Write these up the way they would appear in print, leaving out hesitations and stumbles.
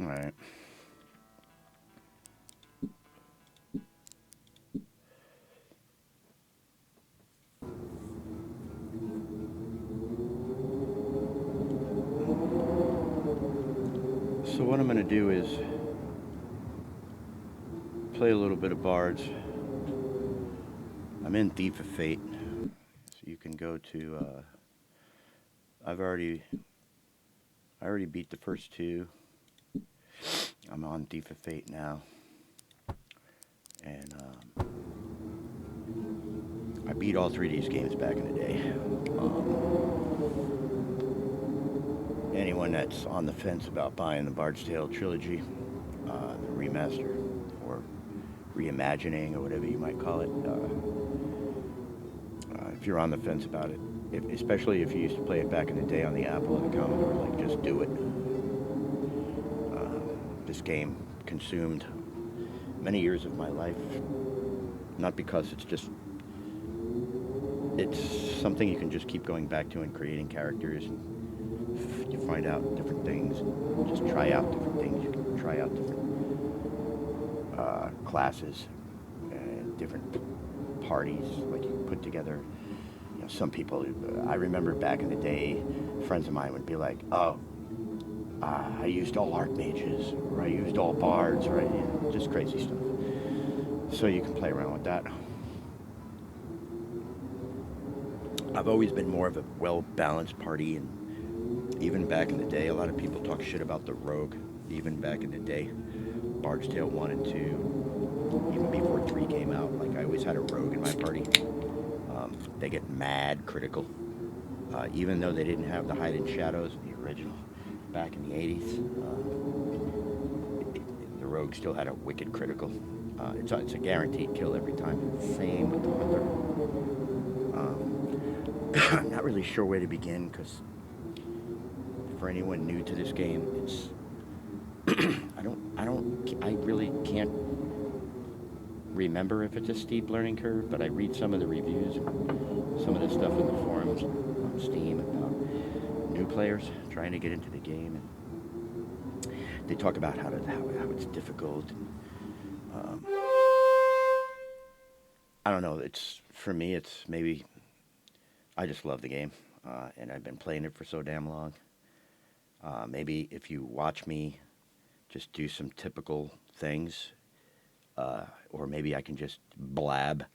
All right. So what I'm going to do is play a little bit of Bards. I'm in Thief of Fate, so you can go to. I already beat the first two. I'm on Thief of Fate now, and I beat all three of these games back in the day. Anyone that's on the fence about buying the Bard's Tale trilogy, the remaster or reimagining or whatever you might call it, if you're on the fence about it, especially if you used to play it back in the day on the Apple or the Commodore, like just do it. This game consumed many years of my life, not because it's something you can just keep going back to and creating characters. And you find out different things. Just try out different things. You can try out different classes and different parties. Like you put together. You know, some people. I remember back in the day, friends of mine would be like, "Oh, I used all archmages, or I used all bards, or just crazy stuff." So you can play around with that. I've always been more of a well-balanced party, and even back in the day, a lot of people talk shit about the rogue. Even back in the day, Bard's Tale 1 and 2, even before 3 came out, like I always had a rogue in my party. They get mad critical, even though they didn't have the hide and shadows, the original, back in the 80s. The rogue still had a wicked critical. It's a guaranteed kill every time. Same with the hunter. I'm not really sure where to begin because for anyone new to this game, it's I really can't remember if it's a steep learning curve, but I read some of the reviews, some of the stuff in the forums on Steam about new players trying to get into the game, and they talk about how it's difficult. I don't know. For me. It's maybe I just love the game, and I've been playing it for so damn long. Maybe if you watch me just do some typical things, or maybe I can just blab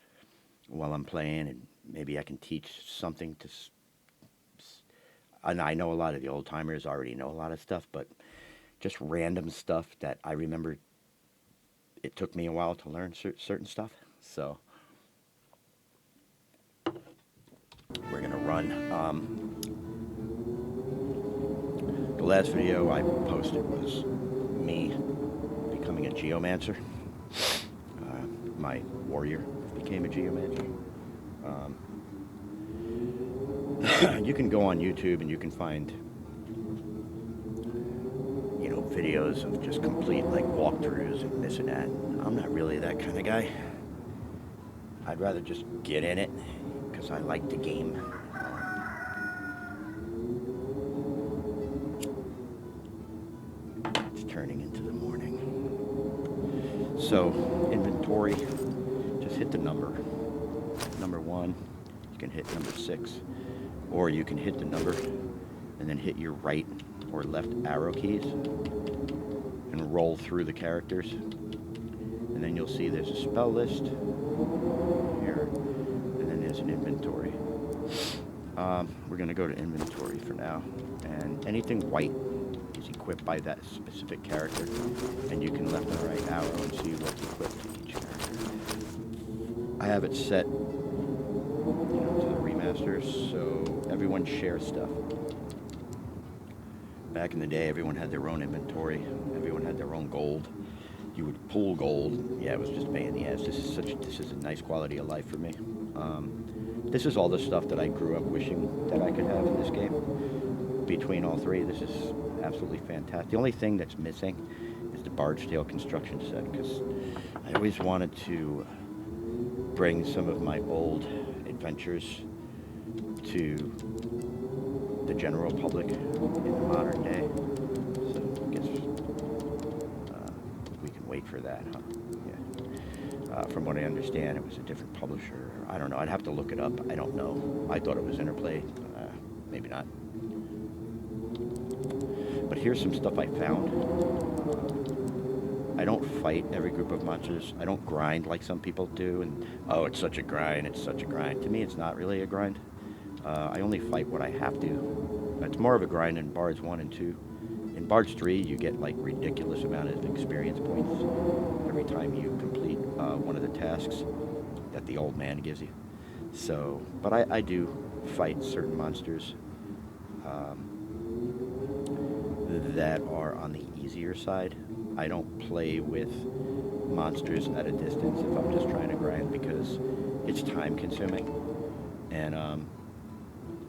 while I'm playing, and maybe I can teach something to. And I know a lot of the old timers already know a lot of stuff, but just random stuff that I remember. It took me a while to learn certain stuff, so we're gonna run. The last video I posted was me becoming a geomancer. My warrior became a geomancer. You can go on YouTube and you can find, videos of just complete like walkthroughs and this and that. I'm not really that kind of guy. I'd rather just get in it because I like the game. It's turning into the morning. So, inventory, just hit the number 1. You can hit number 6, or you can hit the number and then hit your right or left arrow keys and roll through the characters. And then you'll see there's a spell list here, and then there's an inventory. We're going to go to inventory for now, and anything white is equipped by that specific character, and you can left and right arrow and see what's equipped to each character. I have it set, to the remasters, so everyone shares stuff. Back in the day, everyone had their own inventory. Everyone had their own gold. You would pull gold. Yeah, it was just a pain in the ass. This is a nice quality of life for me. This is all the stuff that I grew up wishing that I could have in this game. Between all three, this is absolutely fantastic. The only thing that's missing is the Bard's Tale construction set, because I always wanted to bring some of my old adventures to the general public in the modern day. So I guess wait for that, huh? Yeah. From what I understand, it was a different publisher. I don't know. I'd have to look it up. I don't know. I thought it was Interplay. Maybe not. But here's some stuff I found. I don't fight every group of monsters. I don't grind like some people do. And, oh, it's such a grind. It's such a grind. To me, it's not really a grind. I only fight what I have to. It's more of a grind in Bards 1 and 2. In Bards 3, you get like ridiculous amount of experience points every time you complete one of the tasks that the old man gives you. So, but I do fight certain monsters that are on the easier side. I don't play with monsters at a distance if I'm just trying to grind because it's time consuming. And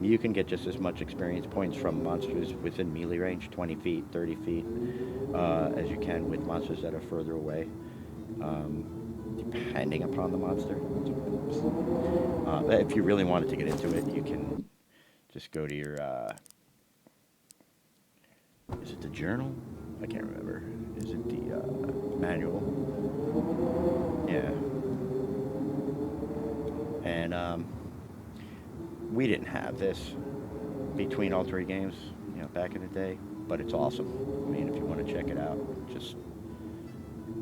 you can get just as much experience points from monsters within melee range, 20 feet, 30 feet, as you can with monsters that are further away, depending upon the monster. If you really wanted to get into it, you can just go to your, is it the journal? I can't remember. Is it the manual? Yeah. And we didn't have this between all three games, back in the day, but it's awesome. I mean, if you want to check it out, just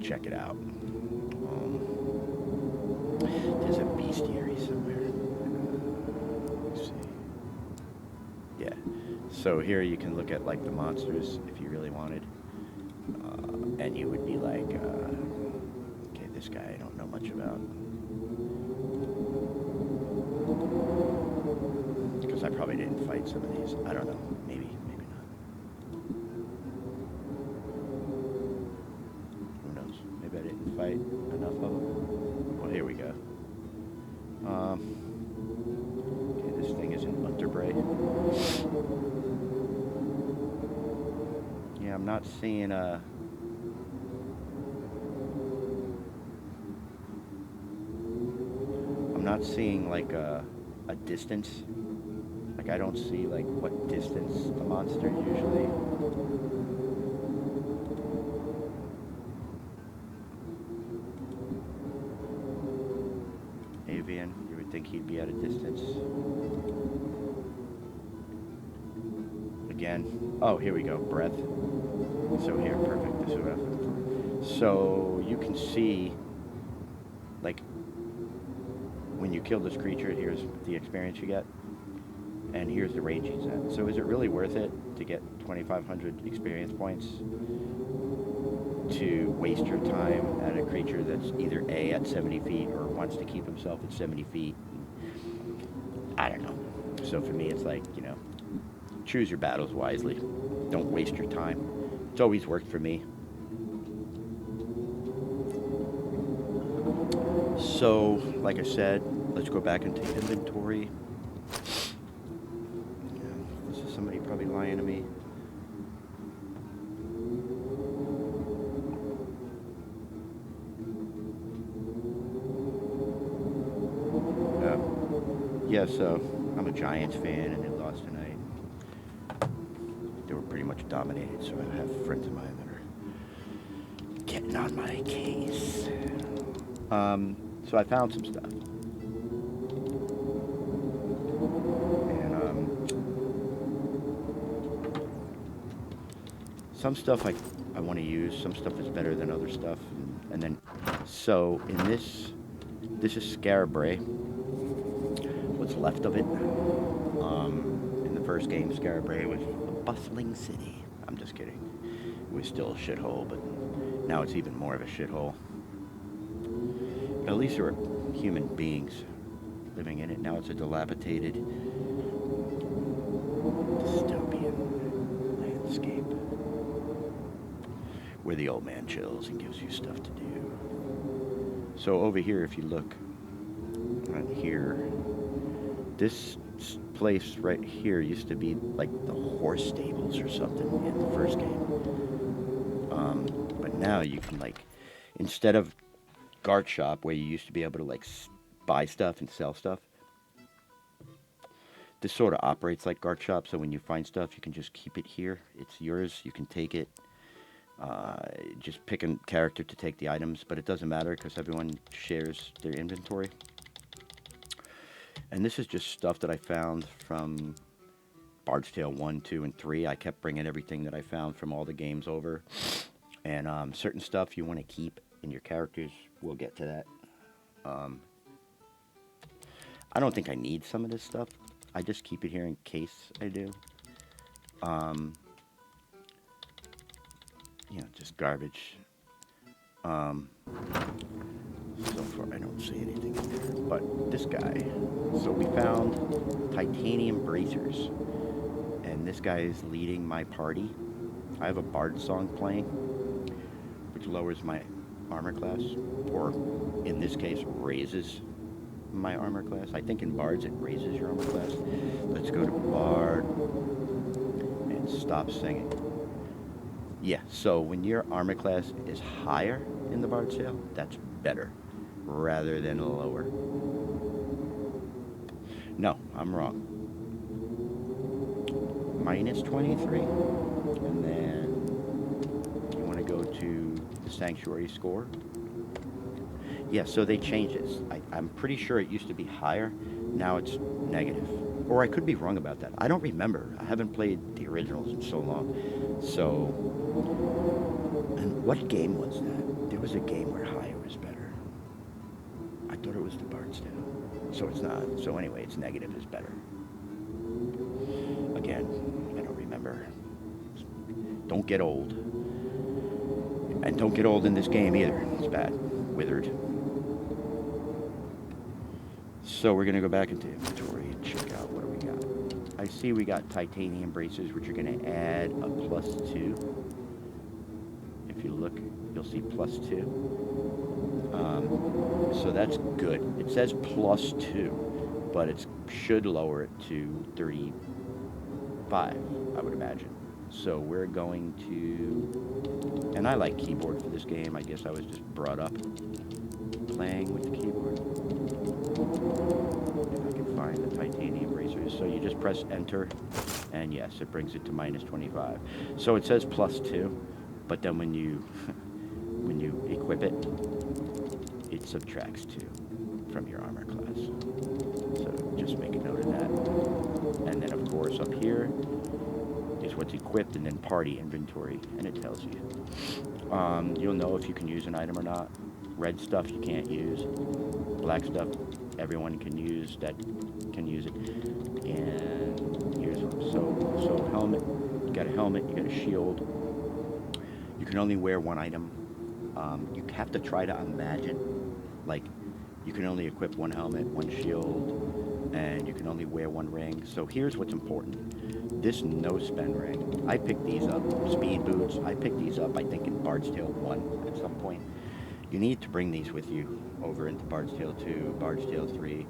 check it out. There's a bestiary somewhere. Let's see. Yeah. So here you can look at like the monsters if you really wanted, and you would be like, okay, this guy I don't know much about. Because I probably didn't fight some of these. I don't know. Maybe not. Who knows? Maybe I didn't fight enough of them. Well, here we go. Okay, this thing is in Unterbray. Yeah, I'm not seeing like a distance. Like I don't see like what distance the monster usually. Avian, you would think he'd be at a distance. Again. Oh, here we go. Breath. So here, perfect. This is what I'm looking for. So you can see, like, when you kill this creature, here's the experience you get, and here's the range he's at. So is it really worth it to get 2,500 experience points to waste your time at a creature that's either A, at 70 feet, or wants to keep himself at 70 feet? I don't know. So for me, it's like, choose your battles wisely. Don't waste your time. It's always worked for me. So, like I said, let's go back into inventory. This is somebody probably lying to me. Yeah, so I'm a Giants fan and they lost tonight. They were pretty much dominated, so I have friends of mine that are getting on my case. So I found some stuff. And some stuff I want to use, some stuff is better than other stuff. And then, so in this is Scarabray. What's left of it. In the first game, Scarabray was a bustling city. I'm just kidding. It was still a shithole, but now it's even more of a shithole. But at least there were human beings living in it. Now it's a dilapidated dystopian landscape where the old man chills and gives you stuff to do. So over here, if you look right here, this place right here used to be like the horse stables or something in the first game. But now you can, like, instead of Gart Shop where you used to be able to like buy stuff and sell stuff, this sort of operates like Gart Shop. So when you find stuff, you can just keep it here. It's yours. You can take it. Just pick a character to take the items, but it doesn't matter because everyone shares their inventory. And this is just stuff that I found from Bard's Tale 1, 2, and 3. I kept bringing everything that I found from all the games over. And certain stuff you want to keep in your characters. We'll get to that. I don't think I need some of this stuff. I just keep it here in case I do. You know, just garbage. So far, I don't see anything in there. But this guy. So we found titanium bracers. And this guy is leading my party. I have a bard song playing, which lowers my armor class. Or, in this case, raises my armor class. I think in bards it raises your armor class. Let's go to bard and stop singing. Yeah, so when your armor class is higher in the Bard's Tale, that's better rather than lower. No, I'm wrong. Minus 23. And then you want to go to the Sanctuary score. Yeah, so they changed it. I'm pretty sure it used to be higher. Now it's negative. Or I could be wrong about that. I don't remember. I haven't played the originals in so long. So, and what game was that? There was a game where higher was better. I thought it was the Bard's Tale. So it's not. So anyway, it's negative is better. Again, I don't remember. Don't get old. And don't get old in this game either. It's bad. Withered. So we're going to go back into inventory and check out what do we got. I see we got titanium braces, which are going to add a +2. If you look, you'll see +2. So that's good. It says +2, but it should lower it to 35, I would imagine. So we're going to, and I like keyboard for this game. I guess I was just brought up playing with the keyboard. If I can find the titanium bracers. So you just press enter, and yes, it brings it to -25. So it says +2, but then when you equip it, it subtracts 2 from your armor class. So just make a note of that. And then of course up here is what's equipped, and then party inventory, and it tells you. You'll know if you can use an item or not. Red stuff you can't use. Black stuff everyone can use that can use it. And here's so helmet. You got a helmet. You got a shield. You can only wear one item. You have to try to imagine, like, you can only equip one helmet, one shield, and you can only wear one ring. So here's what's important. This no-spend ring, I picked these up. Speed boots, I picked these up, I think, in Bard's Tale 1 at some point. You need to bring these with you over into Bard's Tale 2, Bard's Tale 3.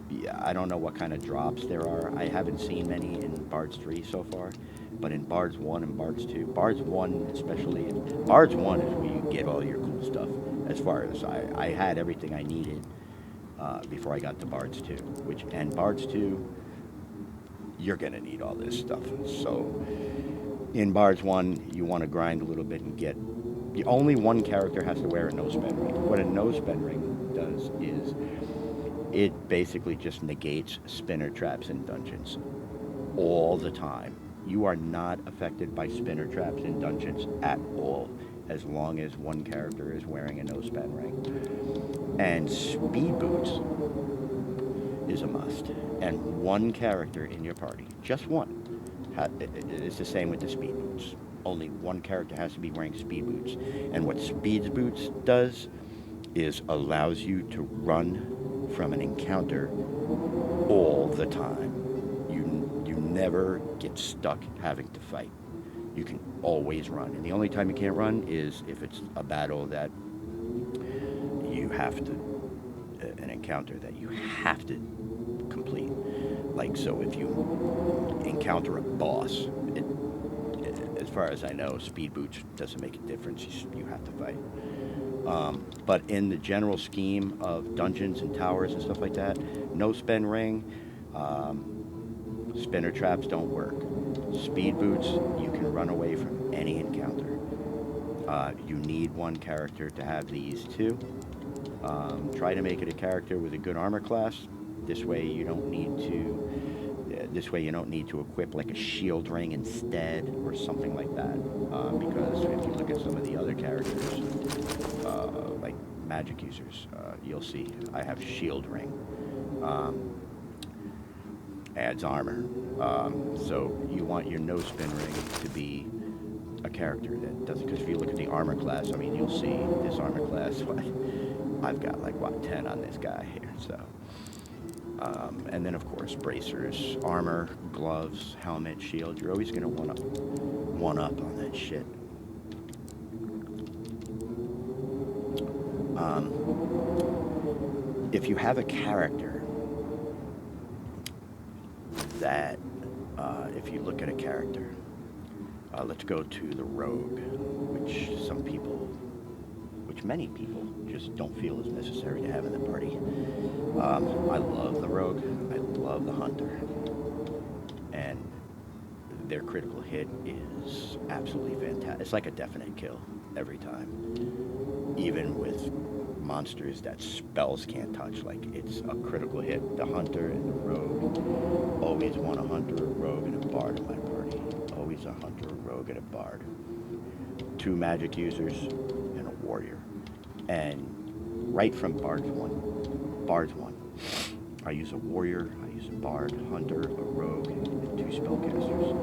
Yeah, I don't know what kind of drops there are. I haven't seen many in Bard's 3 so far, but in Bard's 1 and Bard's 2, Bard's 1 especially, Bard's 1 is where you get all your cool stuff. As far as I had everything I needed before I got to Bard's 2, and Bard's 2, you're gonna need all this stuff. So in Bard's 1, you want to grind a little bit and get. Only one character has to wear a no-spend ring. What a no-spend ring does is it basically just negates spinner traps in dungeons all the time. You are not affected by spinner traps in dungeons at all, as long as one character is wearing a no-spend ring. And speed boots is a must. And one character in your party, just one, it's the same with the speed boots. Only one character has to be wearing speed boots. And what speed boots does is allows you to run from an encounter all the time. You never get stuck having to fight. You can always run. And the only time you can't run is if it's a battle that you have to, an encounter that you have to complete. Like, so if you encounter a boss, as far as I know, speed boots doesn't make a difference. You have to fight. But in the general scheme of dungeons and towers and stuff like that, no spend ring, spinner traps don't work. Speed boots, you can run away from any encounter. You need one character to have these two. Try to make it a character with a good armor class. This way you don't need to. This way you don't need to equip like a shield ring instead or something like that. Because if you look at some of the other characters, like magic users, you'll see I have shield ring. Adds armor. So you want your no spin ring to be a character that doesn't, because if you look at the armor class, I mean, you'll see this armor class, I've got like, what, 10 on this guy here, so. And then, of course, bracers, armor, gloves, helmet, shield. You're always going to want to one-up on that shit. If you have a character that, if you look at a character, let's go to the rogue, which many people just don't feel is necessary to have in the party. I love the rogue, I love the hunter, and their critical hit is absolutely fantastic. It's like a definite kill every time, even with monsters that spells can't touch. Like, it's a critical hit. The hunter and the rogue, always want a hunter, a rogue, and a bard in my party. Always a hunter, a rogue, and a bard. 2 magic users and a warrior. And right from Bards 1, I use a warrior, I use a bard, hunter, a rogue, and 2 spellcasters.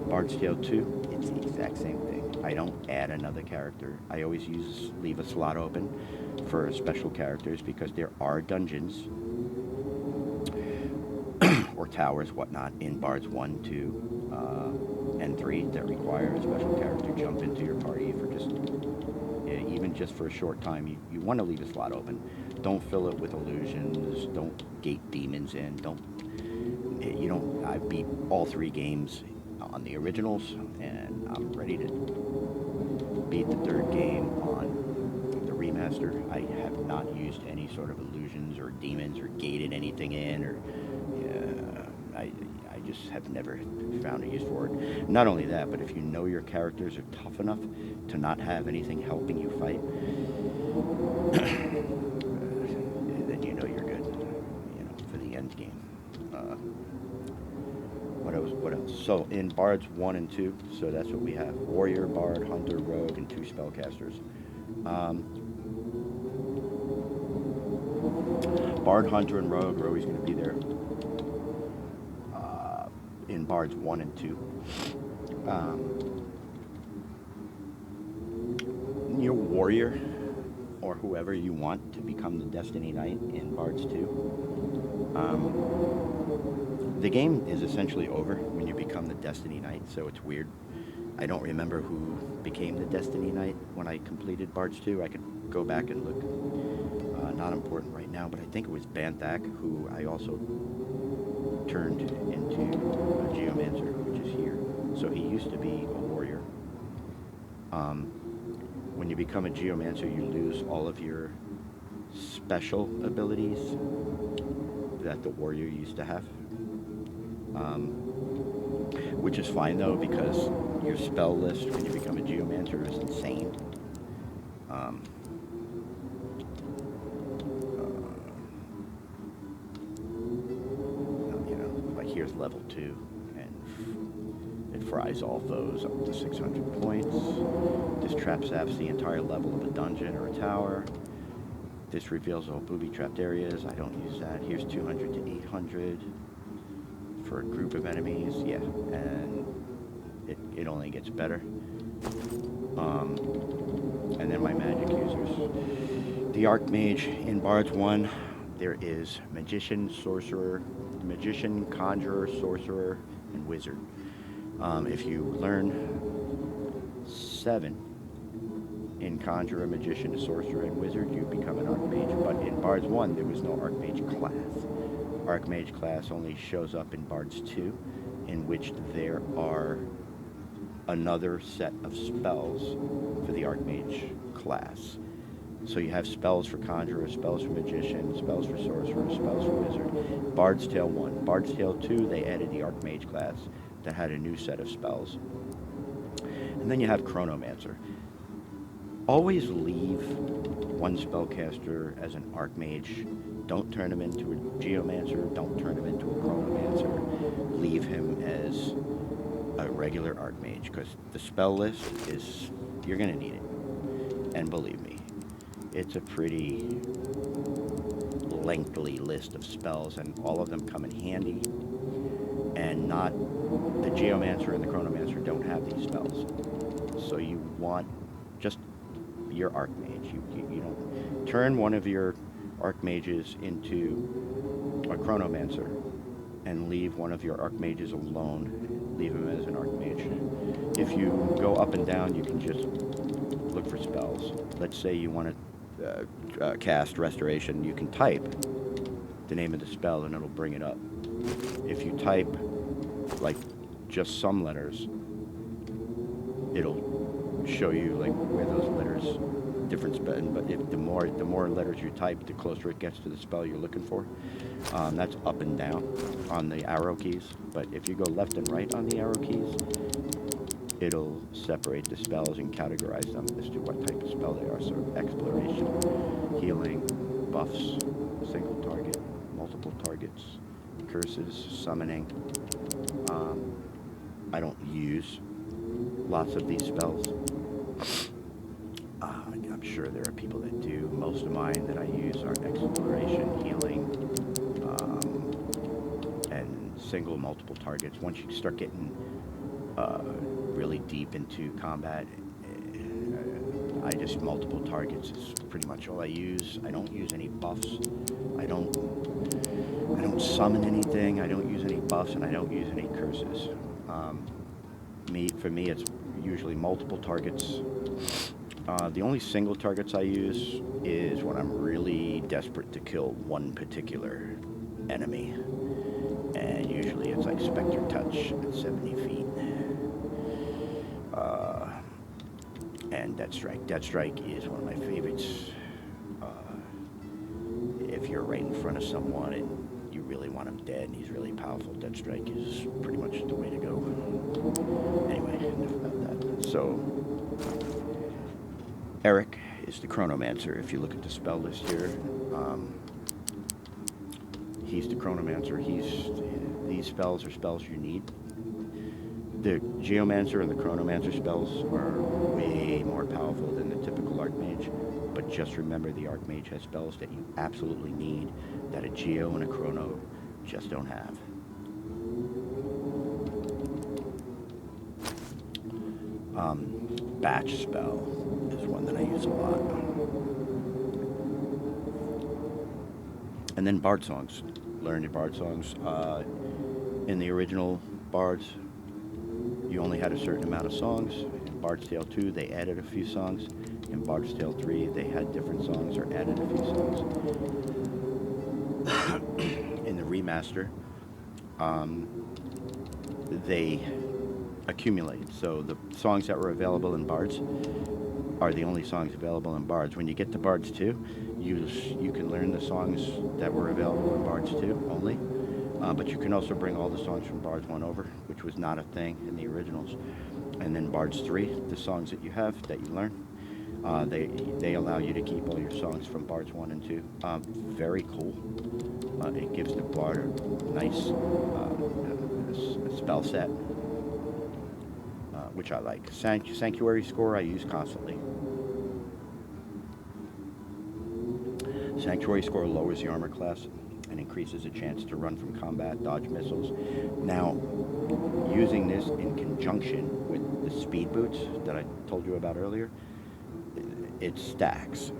Bard's Tale 2, it's the exact same thing. I don't add another character. I always leave a slot open for special characters, because there are dungeons or towers, whatnot, in Bards 1, 2, and 3 that require a special character jump into your party for just, even just for a short time. You want to leave a slot open. Don't fill it with illusions. Don't gate demons in. I beat all 3 games on the originals, and I'm ready to beat the 3rd game on the remaster. I have not used any sort of illusions or demons or gated anything in, or I just have never found a use for it. Not only that, but if you know your characters are tough enough to not have anything helping you fight, then you know you're good, for the end game. What else? So in Bards 1 and 2, so that's what we have: warrior, bard, hunter, rogue, and 2 spellcasters. Bard, hunter, and rogue are always going to be there in Bards 1 and 2. Your warrior, or whoever you want to become the Destiny Knight in Bards 2. The game is essentially over when you become the Destiny Knight, so it's weird. I don't remember who became the Destiny Knight when I completed Bards 2. I could go back and look. Not important right now, but I think it was Banthak, who I also turned into a Geomancer, which is here. So he used to be a warrior. When you become a Geomancer, you lose all of your special abilities that the warrior used to have. Which is fine, though, because your spell list when you become a Geomancer is insane. Like here's level 2, and it fries all those up to 600 points. This trap zaps the entire level of a dungeon or a tower. This reveals all booby-trapped areas. I don't use that. Here's 200 to 800 for a group of enemies. Yeah, and it only gets better. And then my magic users. The Archmage in Bards 1, there is Magician, Sorcerer, Magician, Conjurer, Sorcerer, and Wizard. If you learn 7 in Conjurer, Magician, Sorcerer, and Wizard, you become an Archmage. But in Bards 1, there was no Archmage class. Archmage class only shows up in Bards 2, in which there are another set of spells for the Archmage class. So you have spells for Conjurer, spells for Magician, spells for Sorcerer, spells for Wizard. Bard's Tale 1. Bard's Tale 2, they added the Archmage class that had a new set of spells. And then you have Chronomancer. Always leave one spellcaster as an archmage. Don't turn him into a geomancer. Don't turn him into a chronomancer. Leave him as a regular archmage, because the spell list is, you're going to need it. And believe me, it's a pretty lengthy list of spells, and all of them come in handy. And not, the geomancer and the chronomancer don't have these spells. So you want just your archmage. You don't turn one of your archmages into a chronomancer and leave one of your archmages alone. Leave him as an archmage. If you go up and down, you can just look for spells. Let's say you want to cast Restoration. You can type the name of the spell and it'll bring it up. If you type like just some letters, it'll show you like where those letters different spell. But if the more letters you type, the closer it gets to the spell you're looking for. That's up and down on the arrow keys. But if you go left and right on the arrow keys, it'll separate the spells and categorize them as to what type of spell they are. So exploration, healing, buffs, single target, multiple targets, curses, summoning. I don't use lots of these spells. I'm sure there are people that do. Most of mine that I use are exploration, healing, and single, multiple targets. Once you start getting really deep into combat, I just multiple targets is pretty much all I use. I don't use any buffs. I don't summon anything. I don't use any buffs, and I don't use any curses. For me, it's usually multiple targets. The only single targets I use is when I'm really desperate to kill one particular enemy. And usually it's like Spectre Touch at 70 feet. And Death Strike. Death Strike is one of my favorites. If you're right in front of someone and you really want him dead and he's really powerful, Death Strike is pretty much the way to go. Anyway, enough about that. So, Eric is the Chronomancer. If you look at the spell list here, he's the Chronomancer. These spells are spells you need. The Geomancer and the Chronomancer spells are way more powerful than the typical Archmage, but just remember the Archmage has spells that you absolutely need that a Geo and a Chrono just don't have. Batch spell is one that I use a lot. And then Bard songs. Learn your Bard songs. In the original Bards, you only had a certain amount of songs. In Bard's Tale 2, they added a few songs. In Bard's Tale 3, they had different songs or added a few songs. In the remaster, they accumulate. So the songs that were available in Bards are the only songs available in Bards. When you get to Bards 2, you can learn the songs that were available in Bards 2 only. But you can also bring all the songs from Bards 1 over, which was not a thing in the originals. And then Bards 3, the songs that you have, that you learn, they allow you to keep all your songs from Bards 1 and 2. Very cool. It gives the Bard a nice spell set, which I like. Sanctuary Score I use constantly. Sanctuary Score lowers the armor class and increases the chance to run from combat, dodge missiles. Now, using this in conjunction with the speed boots that I told you about earlier, it stacks.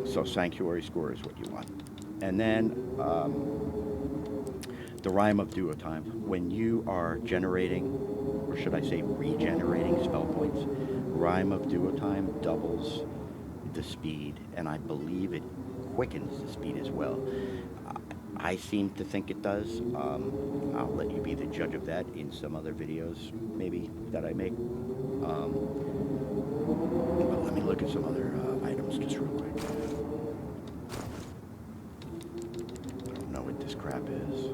So Sanctuary Score is what you want. And then the Rhyme of Duotime. When you are generating, or should I say regenerating spell points, Rhyme of Duotime doubles the speed, and I believe it quickens the speed as well. I seem to think it does. I'll let you be the judge of that in some other videos, maybe, that I make. But let me look at some other items just real quick. I don't know what this crap is.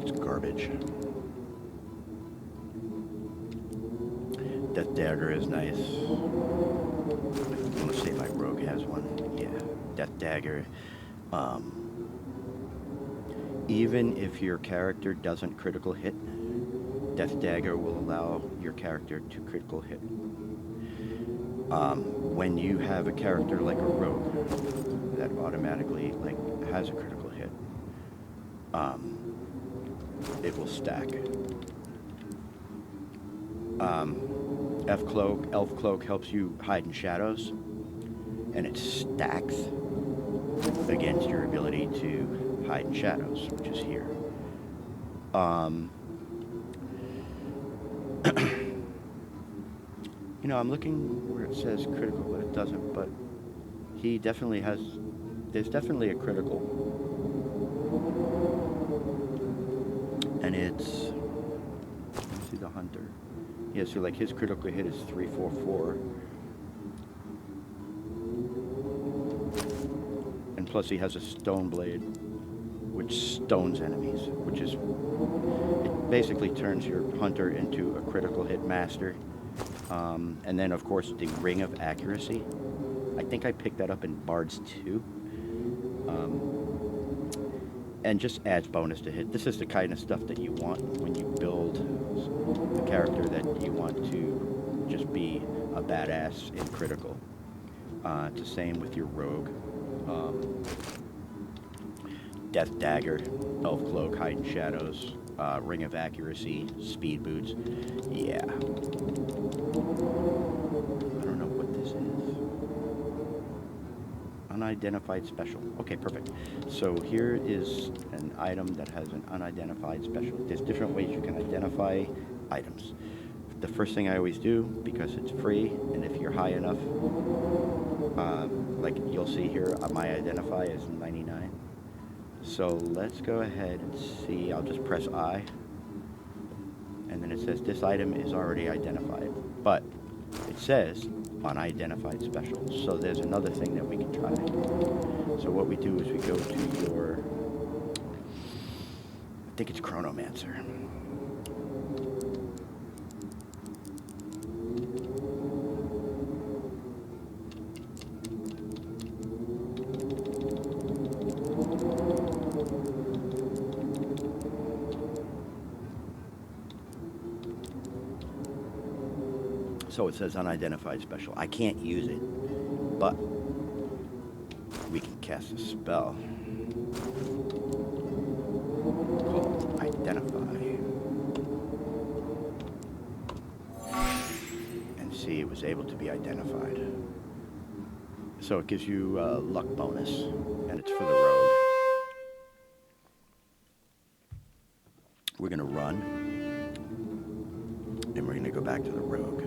It's garbage. Death Dagger is nice. I want to say my rogue has one. Yeah, Death Dagger. Even if your character doesn't critical hit, Death Dagger will allow your character to critical hit. When you have a character like a rogue that automatically like has a critical hit, it will stack. Elf Cloak helps you hide in shadows, and it stacks against your ability to hide in shadows, which is here. You know, I'm looking where it says critical, but it doesn't, but he definitely has, there's definitely a critical. And it's, let's see the hunter. Yeah, so like his critical hit is 344. And plus he has a stone blade, which stones enemies, which is, it basically turns your hunter into a critical hit master. And then of course the Ring of Accuracy. I think I picked that up in Bards 2. And just adds bonus to hit. This is the kind of stuff that you want when you build a character that you want to just be a badass in critical. It's the same with your rogue. Death Dagger, Elf Cloak, Hide in Shadows, Ring of Accuracy, Speed Boots. Yeah. I don't know what this is. Unidentified special. Okay, perfect. So here is an item that has an unidentified special. There's different ways you can identify items. The first thing I always do, because it's free, and if you're high enough, like you'll see here, my identify is 99. So let's go ahead and see. I'll just press I, and then it says this item is already identified, but it says unidentified special. So there's another thing that we can try. So what we do is we go to your, I think it's Chronomancer. So it says unidentified special. I can't use it, but we can cast a spell called Identify. And see, it was able to be identified. So it gives you a luck bonus, and it's for the rogue. We're going to run, and we're going to go back to the rogue.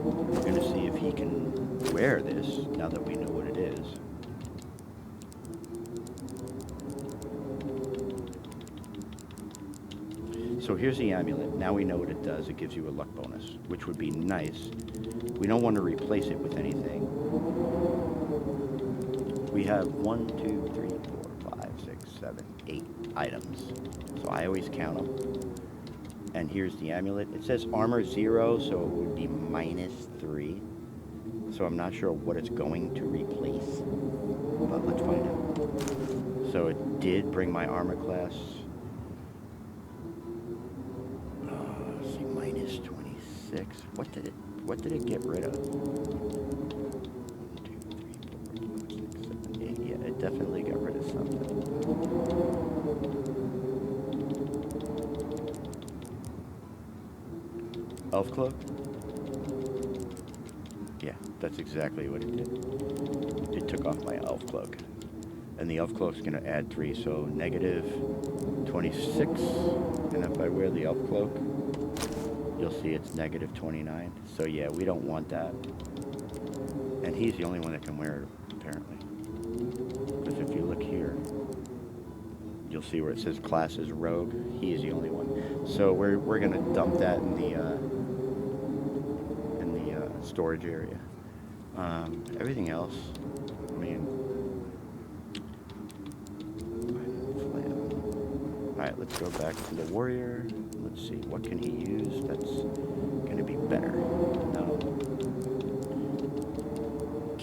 We're going to see if he can wear this, now that we know what it is. So here's the amulet. Now we know what it does. It gives you a luck bonus, which would be nice. We don't want to replace it with anything. We have 1, 2, 3, 4, 5, 6, 7, 8 items. So I always count them. And here's the amulet. It says armor 0, so it would be -3. So I'm not sure what it's going to replace, but let's find out. So it did bring my armor class. Let's see, -26. What did it get rid of? 1, 2, 3, 4, 5, 6, 7, 8. Yeah, it definitely got rid of something. Elf Cloak? Yeah, that's exactly what it did. It took off my Elf Cloak. And the Elf Cloak's going to add 3, so -26. And if I wear the Elf Cloak, you'll see it's -29. So yeah, we don't want that. And he's the only one that can wear it, apparently. Because if you look here, you'll see where it says class is rogue. He is the only one. So we're going to dump that in the storage area. Everything else, I mean, alright, let's go back to the warrior. Let's see, what can he use that's going to be better?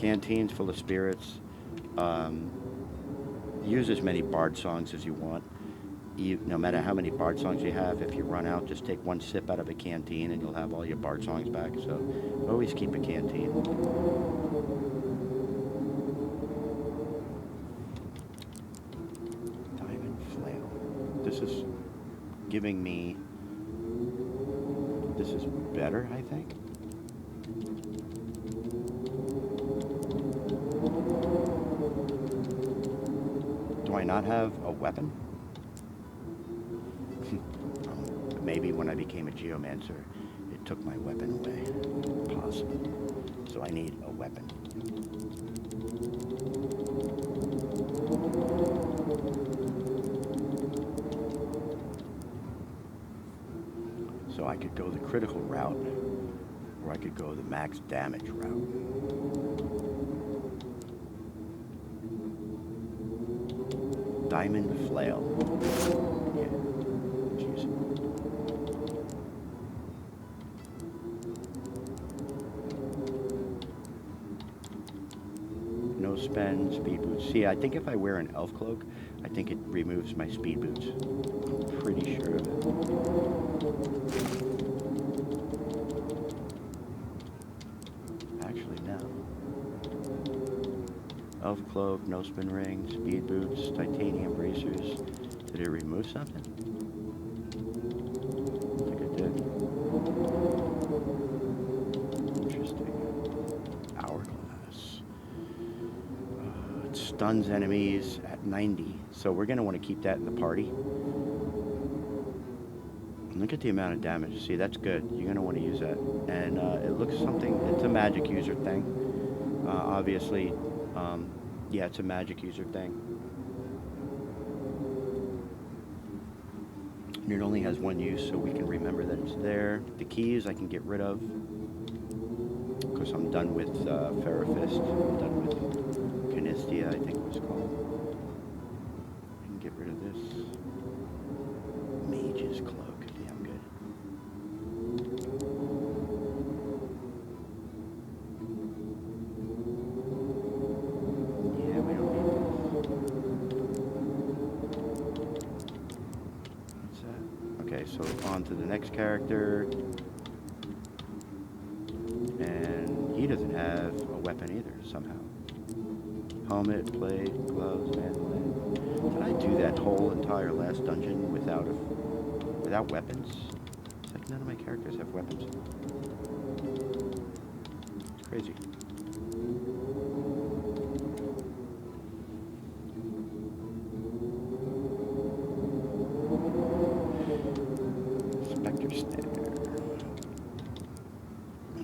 Canteens full of spirits. Use as many bard songs as you want. No matter how many bard songs you have, if you run out, just take one sip out of a canteen and you'll have all your bard songs back. So always keep a canteen. Diamond flail. This is giving me... This is better, I think. Do I not have a weapon? Maybe when I became a geomancer, it took my weapon away. Possible. So I need a weapon. So I could go the critical route, or I could go the max damage route. Diamond flail. Yeah. Jeez. No spend, speed boots. See, I think if I wear an elf cloak, I think it removes my speed boots. I'm pretty sure of it. Actually, no. Elf cloak, no spin ring, speed boots, titanium bracers. Did it remove something? I think it did. Interesting. Hourglass. It stuns enemies at 90. So we're going to want to keep that in the party. Look at the amount of damage. See, that's good. You're going to want to use that. And it looks something, it's a magic user thing. Obviously, yeah, it's a magic user thing. And it only has one use, so we can remember that it's there. The keys I can get rid of. Because I'm done with Ferrofist. I'm done with Canistia, I think it was called. I can get rid of this. Mage's Cloak. Damn good. Yeah, we don't need this. What's that? Okay, so on to the next character. And he doesn't have a weapon either, somehow. Helmet, plate, gloves, mandolin. Did I do that whole entire last dungeon without weapons? It's like none of my characters have weapons. It's crazy. Spectre Snare.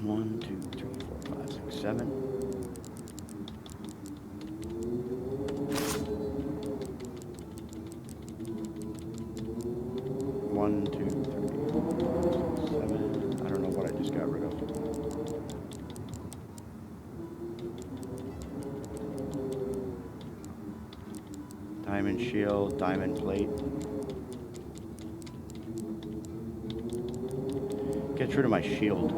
1, 2, 3, 4, 5, 6, 7. One, two, three, 4, 5, 6, 7. I don't know what I just got rid of. Diamond shield, diamond plate. Gets rid of my shield.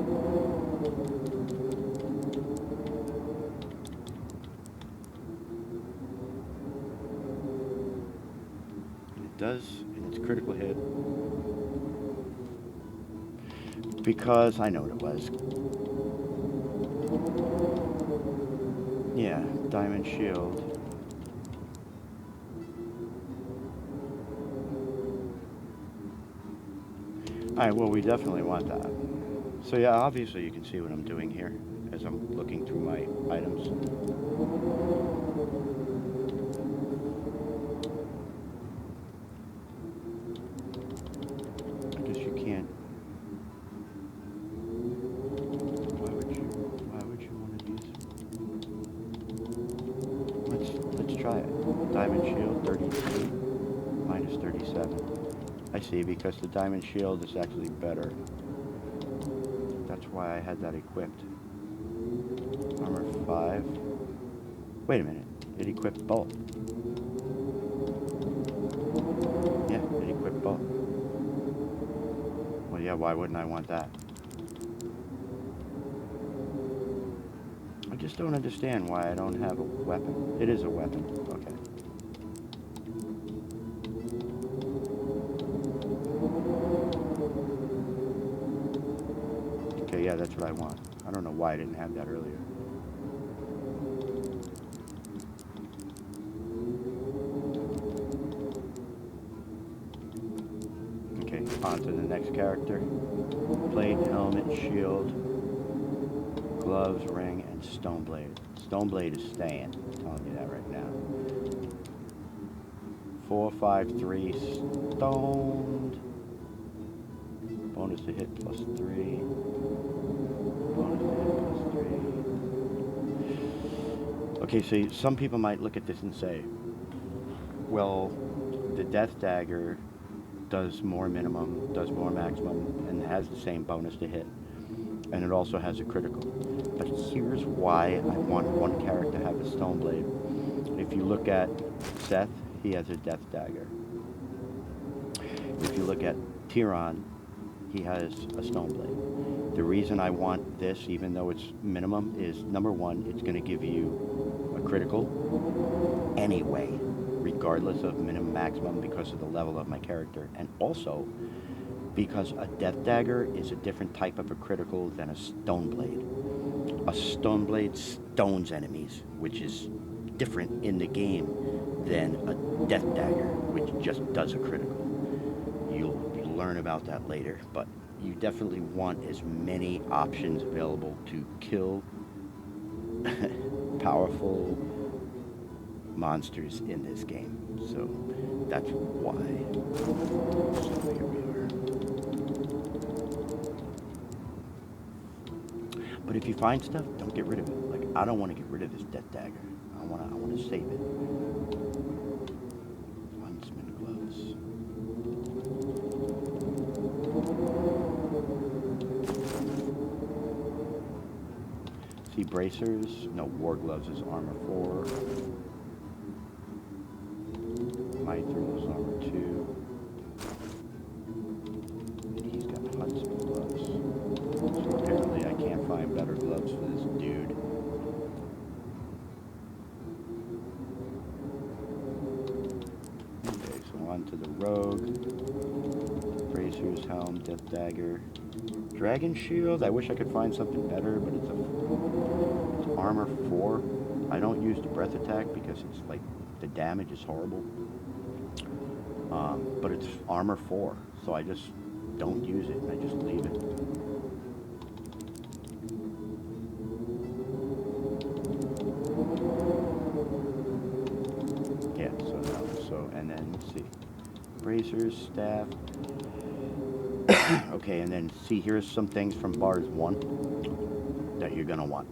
And it does, and it's critical hit. Because I know what it was. Yeah, diamond shield. Alright, well, we definitely want that. So yeah, obviously you can see what I'm doing here as I'm looking through my items. I guess you can't. Why would you want to use it? Let's try it. Diamond shield, 33, minus 37. I see, because the diamond shield is actually better. That's why I had that equipped. Armor 5. Wait a minute. It equipped both. Yeah, it equipped both. Well, yeah, why wouldn't I want that? I just don't understand why I don't have a weapon. It is a weapon. Okay. Okay, yeah, that's what I want. I don't know why I didn't have that earlier. Okay, on to the next character. Plate, helmet, shield, gloves, ring, and stone blade. Stone blade is staying. I'm telling you that right now. 4, 5, 3, stoned. Bonus to hit plus 3. Bonus to hit plus 3. Okay, so some people might look at this and say, well, the death dagger does more minimum, does more maximum, and has the same bonus to hit. And it also has a critical. But here's why I want one character to have a stone blade. If you look at Seth, he has a death dagger. If you look at Tyron, he has a stone blade. The reason I want this, even though it's minimum, is number one, it's going to give you a critical anyway, regardless of minimum maximum, because of the level of my character, and also because a death dagger is a different type of a critical than a stone blade. A stone blade stones enemies, which is different in the game than a death dagger, which just does a critical. You'll learn about that later, but you definitely want as many options available to kill powerful monsters in this game. So that's why. So here we are. But if you find stuff, don't get rid of it. Like, I don't want to get rid of this death dagger. I want to save it. Huntsman gloves. See, bracers. No, war gloves is armor 4. Mithril is armor 2. And he's got huntsman gloves. So apparently I can't find better gloves for this dude. Okay, so on to the rogue. Bracers, helm, death dagger. Dragon shield, I wish I could find something better, but it's armor 4. I don't use the breath attack because it's like, the damage is horrible. But it's armor 4, so I just don't use it, I just leave it. Yeah, and then let's see. Bracers, staff. Okay, and then see, here's some things from bars 1 that you're gonna want.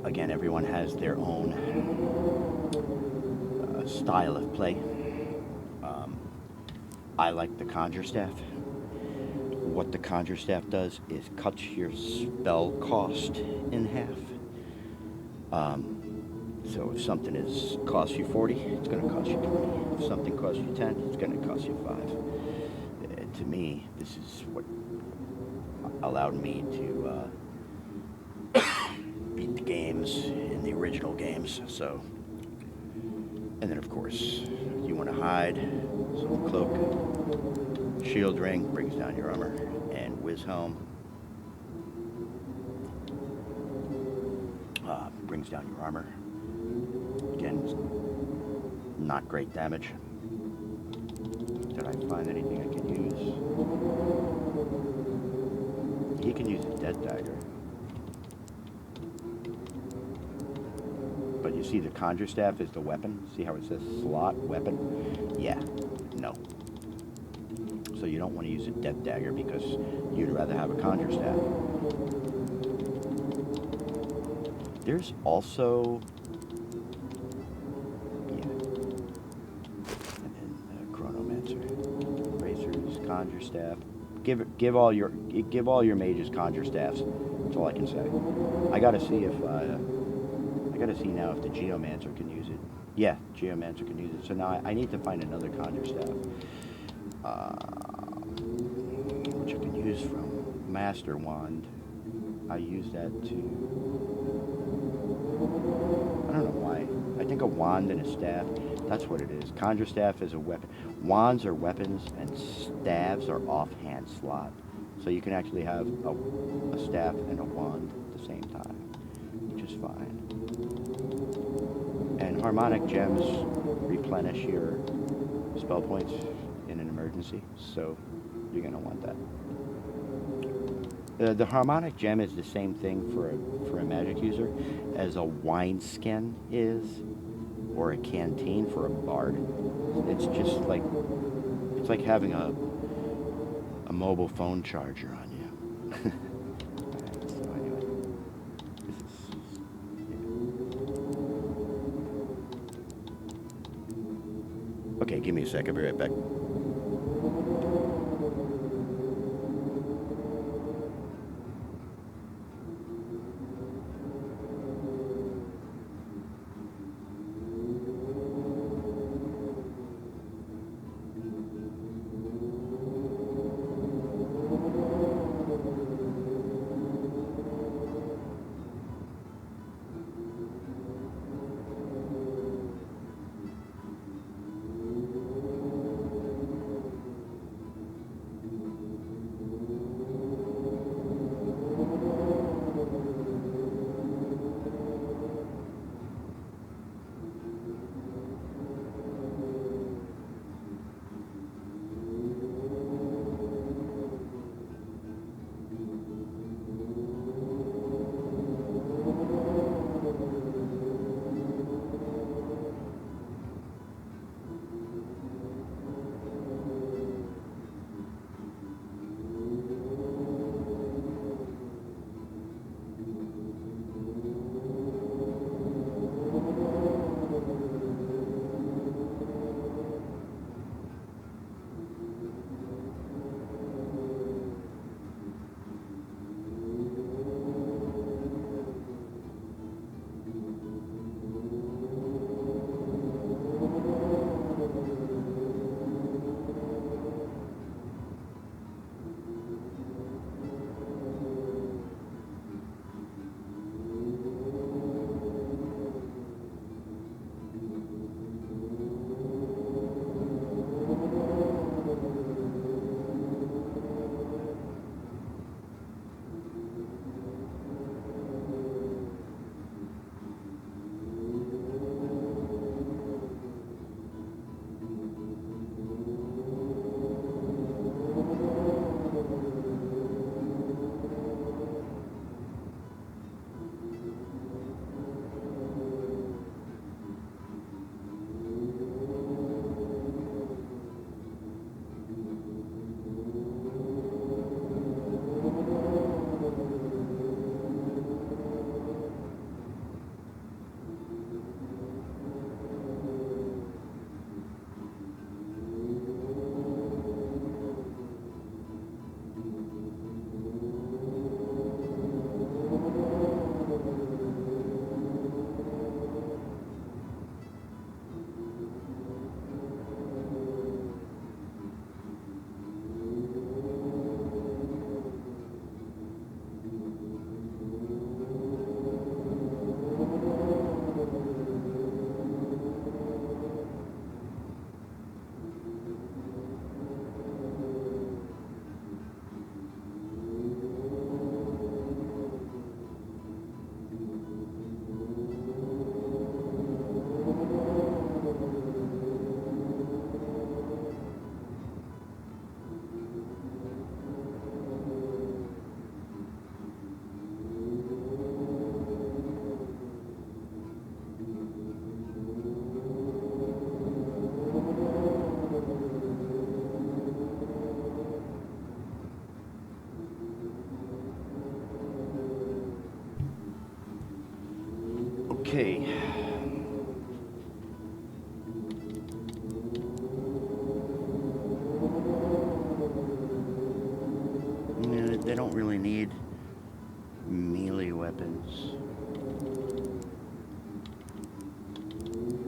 Again, everyone has their own style of play. I like the conjure staff. What the conjure staff does is cuts your spell cost in half. So if something costs you 40, it's going to cost you 20. If something costs you 10, it's going to cost you 5. To me, this is what allowed me to beat the games in the original games. So, and then of course, you want to hide, so the cloak, shield ring brings down your armor, and whiz helm brings down your armor. Again, not great damage. Did I find anything I can use? He can use a death dagger. But you see the conjure staff is the weapon. See how it says slot weapon? Yeah, no. So you don't want to use a death dagger because you'd rather have a conjure staff. There's also, yeah, and then chronomancer, bracers, conjure staff. Give all your mages conjure staffs. That's all I can say. I gotta see now if the geomancer can use it. Yeah, geomancer can use it. So now I need to find another conjure staff, which I can use from master wand. I use that to, I don't know why. I think a wand and a staff, that's what it is. Conjure staff is a weapon. Wands are weapons and staves are offhand slot. So you can actually have a staff and a wand at the same time, which is fine. And harmonic gems replenish your spell points in an emergency, so you're going to want that. The harmonic gem is the same thing for a magic user as a wineskin is, or a canteen for a bard. It's just like, it's like having a mobile phone charger on you. So anyway, this is, yeah. Okay, give me a sec, I'll be right back. Okay. They don't really need melee weapons.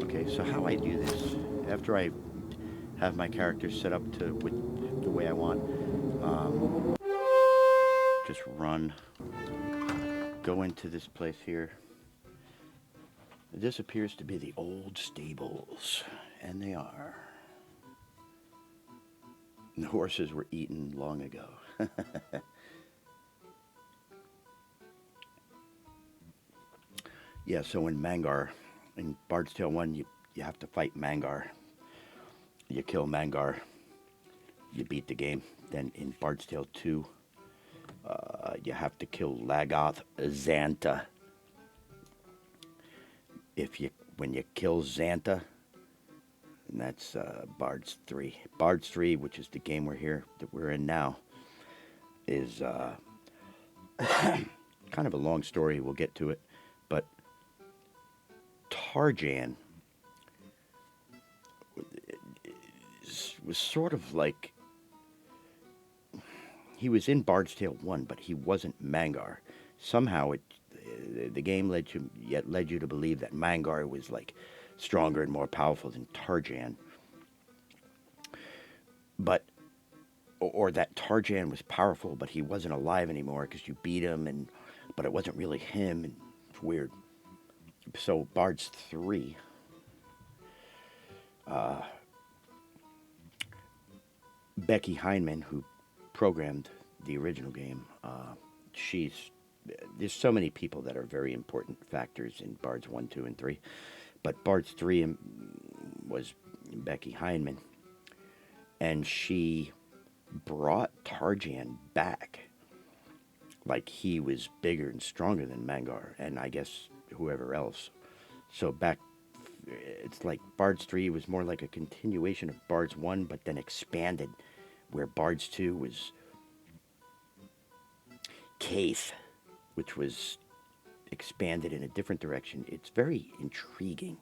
Okay, so how I do this, after I have my character set up to with the way I want, just run go into this place here. This appears to be the old stables, and they are. The horses were eaten long ago. Yeah, so in Mangar, in Bard's Tale 1, you have to fight Mangar. You kill Mangar, you beat the game. Then in Bard's Tale 2, you have to kill Lagoth Xanta. When you kill Xanta, and that's Bard's 3. Bard's 3, which is the game we're in now, is kind of a long story. We'll get to it, but Tarjan was sort of like, he was in Bard's Tale 1, but he wasn't Mangar. Somehow the game led you to believe that Mangar was like stronger and more powerful than Tarjan. Or that Tarjan was powerful, but he wasn't alive anymore because you beat him, but it wasn't really him, and it's weird. So Bard's 3, Becky Heineman, who programmed the original game, there's so many people that are very important factors in Bard's 1, 2, and 3, but Bard's 3 was Becky Heineman, and she brought Tarjan back like he was bigger and stronger than Mangar, and I guess whoever else. So it's like Bard's 3 was more like a continuation of Bard's 1, but then expanded, where Bard's 2 was Kaith, which was expanded in a different direction. It's very intriguing.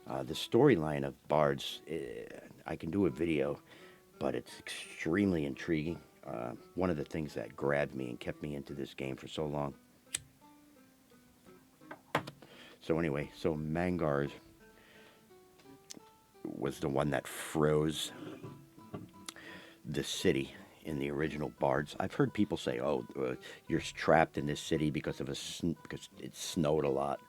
The storyline of Bard's, I can do a video, but it's extremely intriguing. One of the things that grabbed me and kept me into this game for so long. So anyway, Mangar was the one that froze the city in the original Bards. I've heard people say, "Oh, you're trapped in this city because it snowed a lot."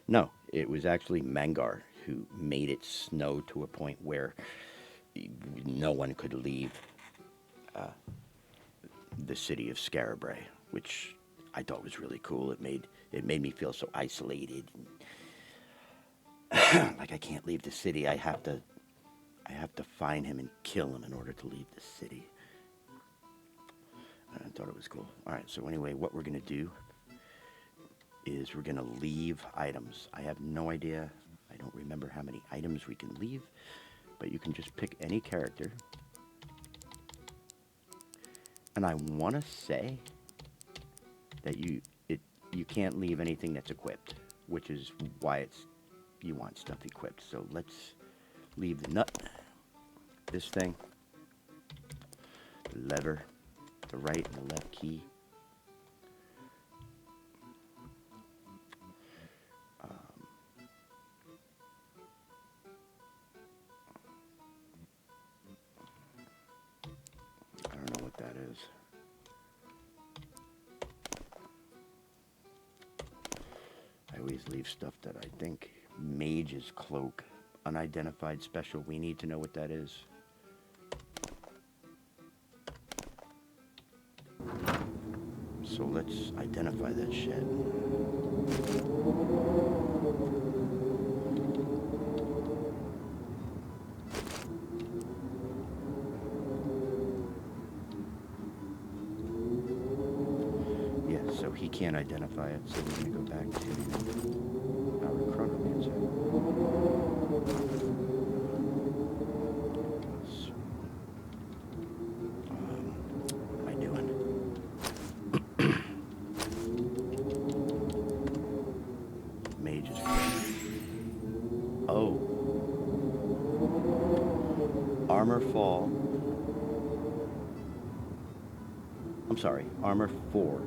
No, it was actually Mangar who made it snow to a point where no one could leave the city of Scarabray, which I thought was really cool. It made me feel so isolated. Like I can't leave the city. I have to find him and kill him in order to leave the city. I thought it was cool. All right, so anyway, what we're going to do is we're going to leave items. I have no idea. I don't remember how many items we can leave, but you can just pick any character. And I want to say that you can't leave anything that's equipped, which is why you want stuff equipped. So let's leave the nut, this thing, the lever, the right and the left key. I don't know what that is. I always leave stuff that I think. Mage's cloak, unidentified special. We need to know what that is. So let's identify that shit. Yeah, so he can't identify it, so we're going to go back to our chronomancer. What am I doing? Mage's cloak. Oh. Armor fall. I'm sorry, armor 4.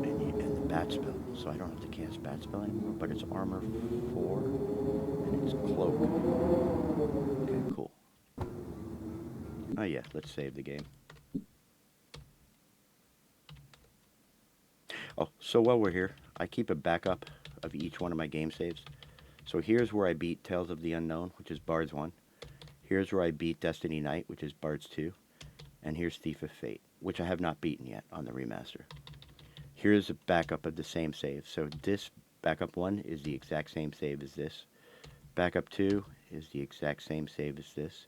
And the bat spell. So I don't have to cast bat spell anymore, but it's armor 4 and it's cloak. Okay, cool. Oh yeah, let's save the game. Oh, so while we're here, I keep a backup of each one of my game saves. So here's where I beat Tales of the Unknown, which is Bards 1. Here's where I beat Destiny Knight, which is Bards 2. And here's Thief of Fate, which I have not beaten yet on the remaster. Here's a backup of the same save. So this backup 1 is the exact same save as this. Backup 2 is the exact same save as this.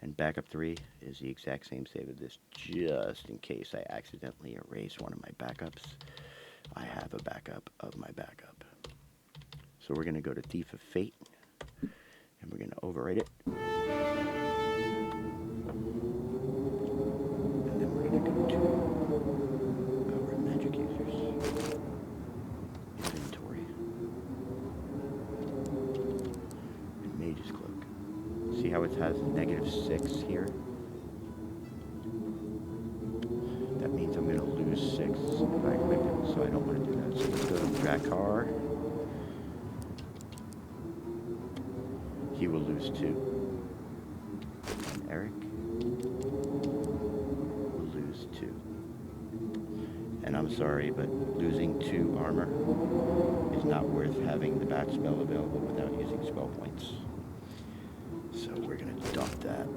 And backup 3 is the exact same save as this, just in case I accidentally erase one of my backups. I have a backup of my backup. So we're going to go to Thief of Fate, and we're going to overwrite it. And then we're going to go to our magic users, inventory, and Mage's Cloak. See how it has -6 here? That means I'm going to lose 6 if I equip it, so I don't want to do that. So let's go to Drakkar. He will lose 2. And Eric will lose 2. And I'm sorry, but losing 2 armor is not worth having the bat spell available without using spell points. So we're going to dump that.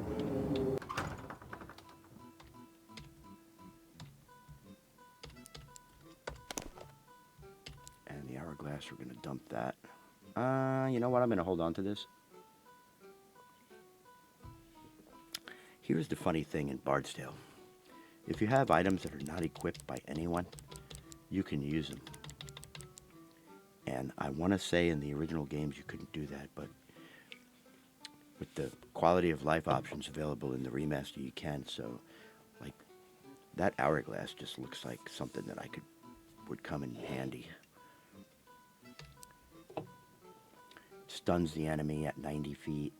And the hourglass, we're going to dump that. You know what? I'm going to hold on to this. Here's the funny thing in Bard's Tale. If you have items that are not equipped by anyone, you can use them. And I want to say in the original games you couldn't do that, but with the quality of life options available in the remaster, you can. So, like, that hourglass just looks like something that would come in handy. Stuns the enemy at 90 feet.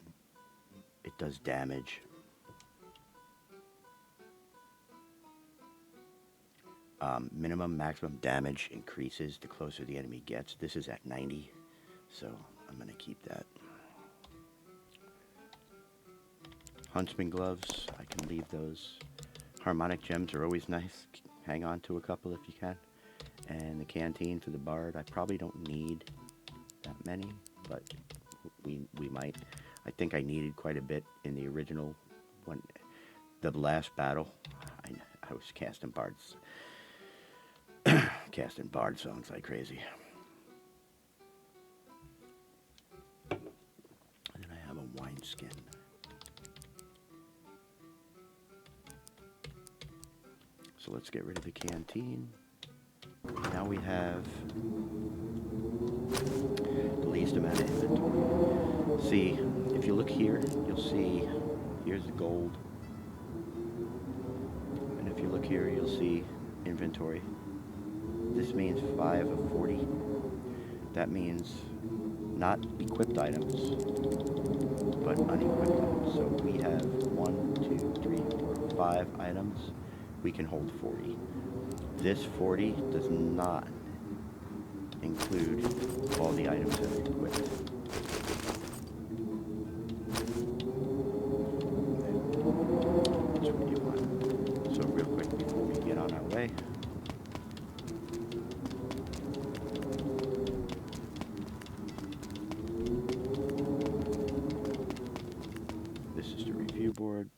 It does damage. Minimum, maximum damage increases the closer the enemy gets. This is at 90, so I'm going to keep that. Huntsman gloves, I can leave those. Harmonic gems are always nice. Hang on to a couple if you can. And the canteen for the bard, I probably don't need that many, but we might. I think I needed quite a bit in the original one. The last battle, I was casting bards. Casting bard songs like crazy. And then I have a wineskin. So let's get rid of the canteen. Now we have the least amount of inventory. See, if you look here, you'll see here's the gold. And if you look here, you'll see inventory. This means 5 of 40. That means not equipped items, but unequipped items. So we have 1, 2, 3, 4, 5 items. We can hold 40. This 40 does not include all the items that are equipped. That's what you want. So real quick before we get on our way, this is the review board.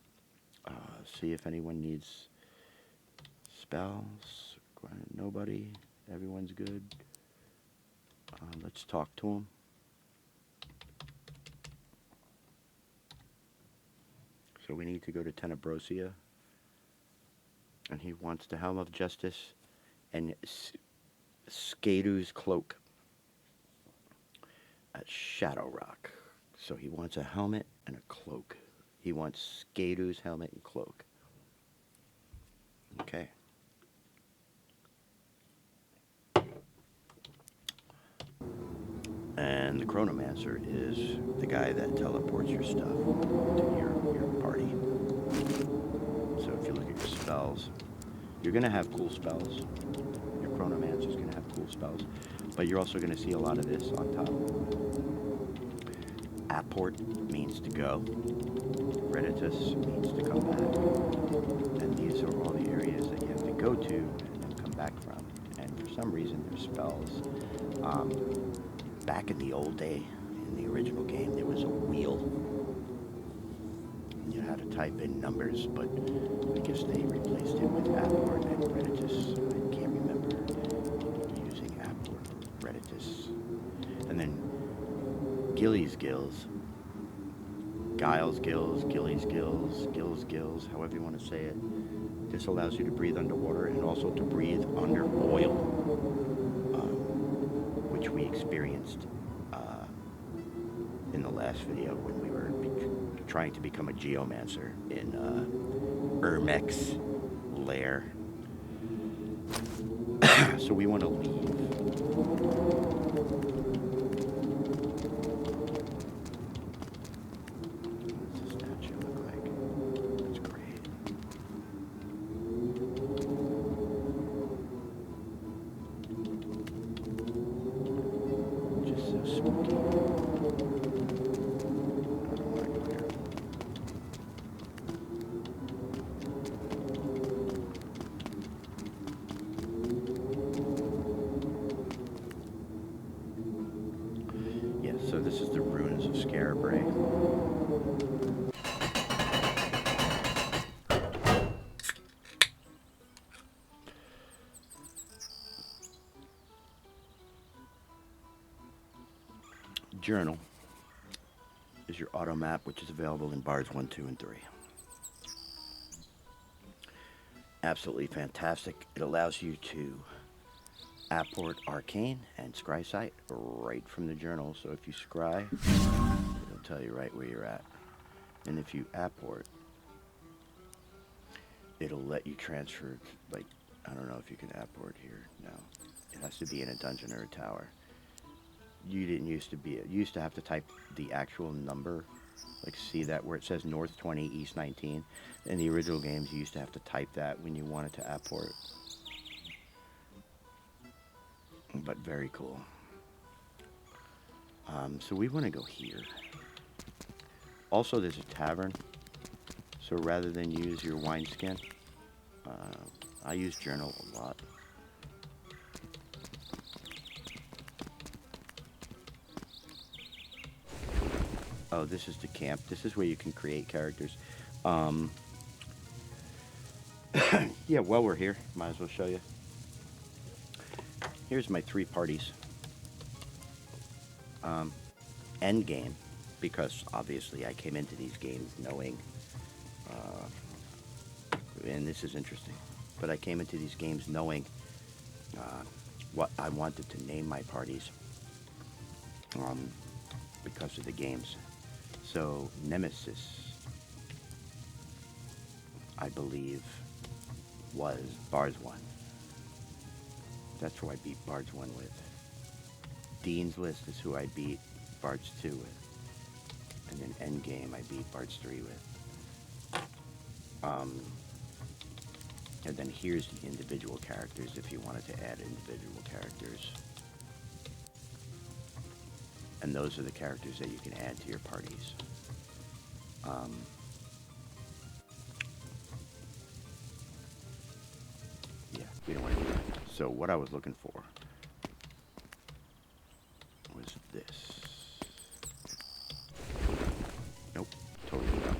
See if anyone needs spells. Nobody. Everyone's good. Let's talk to him. So we need to go to Tenebrosia. And he wants the Helm of Justice and Skadu's Cloak at Shadow Rock. So he wants a helmet and a cloak. He wants Skadu's helmet and cloak. Okay. And the Chronomancer is the guy that teleports your stuff to your party. So if you look at your spells, you're going to have cool spells. Your Chronomancer is going to have cool spells. But you're also going to see a lot of this on top. Apport means to go. Reditus means to come back. And these are all the areas that you have to go to and then come back from. And for some reason there's spells. Back in the old day, in the original game, there was a wheel. You had to type in numbers, but I guess they replaced it with Apport and Reditus. I can't remember using Apport or Reditus. And then Gilly's Gills, Giles Gills, Gilly's Gills, Gills Gills, however you want to say it. This allows you to breathe underwater and also to breathe under oil, which we experienced in the last video when we were trying to become a geomancer in Ermek's lair. So we want to leave. So this is the ruins of Scarabray. Journal is your auto map, which is available in bars 1, 2, and 3. Absolutely fantastic. It allows you to apport Arcane and Scry Sight right from the journal. So if you scry, it'll tell you right where you're at. And if you apport, it'll let you transfer, like, I don't know if you can apport here. No. It has to be in a dungeon or a tower. You didn't used to be, you used to have to type the actual number, like see that where it says north 20, east 19. In the original games, you used to have to type that when you wanted to apport. But very cool. So we want to go here. Also, there's a tavern. So rather than use your wineskin, I use journal a lot. Oh, this is the camp. This is where you can create characters. Yeah, while we're here, might as well show you. Here's my 3 parties. End game, because obviously I came into these games knowing, and this is interesting, but I came into these games knowing what I wanted to name my parties because of the games. So Nemesis, I believe, was Bars 1. That's who I beat Bards 1 with. Dean's List is who I beat Bards 2 with. And then Endgame I beat Bards 3 with. And then here's the individual characters if you wanted to add individual characters. And those are the characters that you can add to your parties. Yeah, we don't want to do that. So what I was looking for was this. Nope, totally not.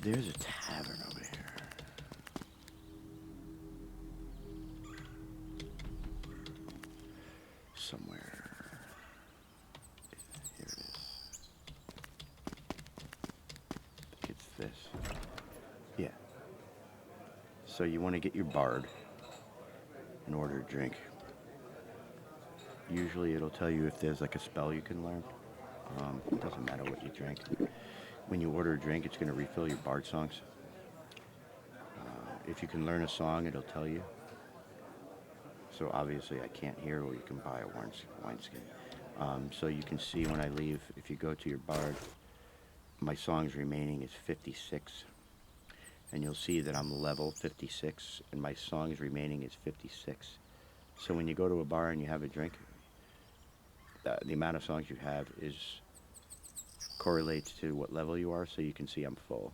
There's a tavern over here. Somewhere. Here it is. I think it's this. Yeah. So you want to get your bard and order a drink. Usually it'll tell you if there's like a spell you can learn. It doesn't matter what you drink. When you order a drink, it's going to refill your bard songs. If you can learn a song, it'll tell you. So obviously I can't hear, or you can buy a wineskin. So you can see when I leave, if you go to your bard, my songs remaining is 56. And you'll see that I'm level 56 and my songs remaining is 56. So when you go to a bar and you have a drink, the amount of songs you have correlates to what level you are, so you can see I'm full.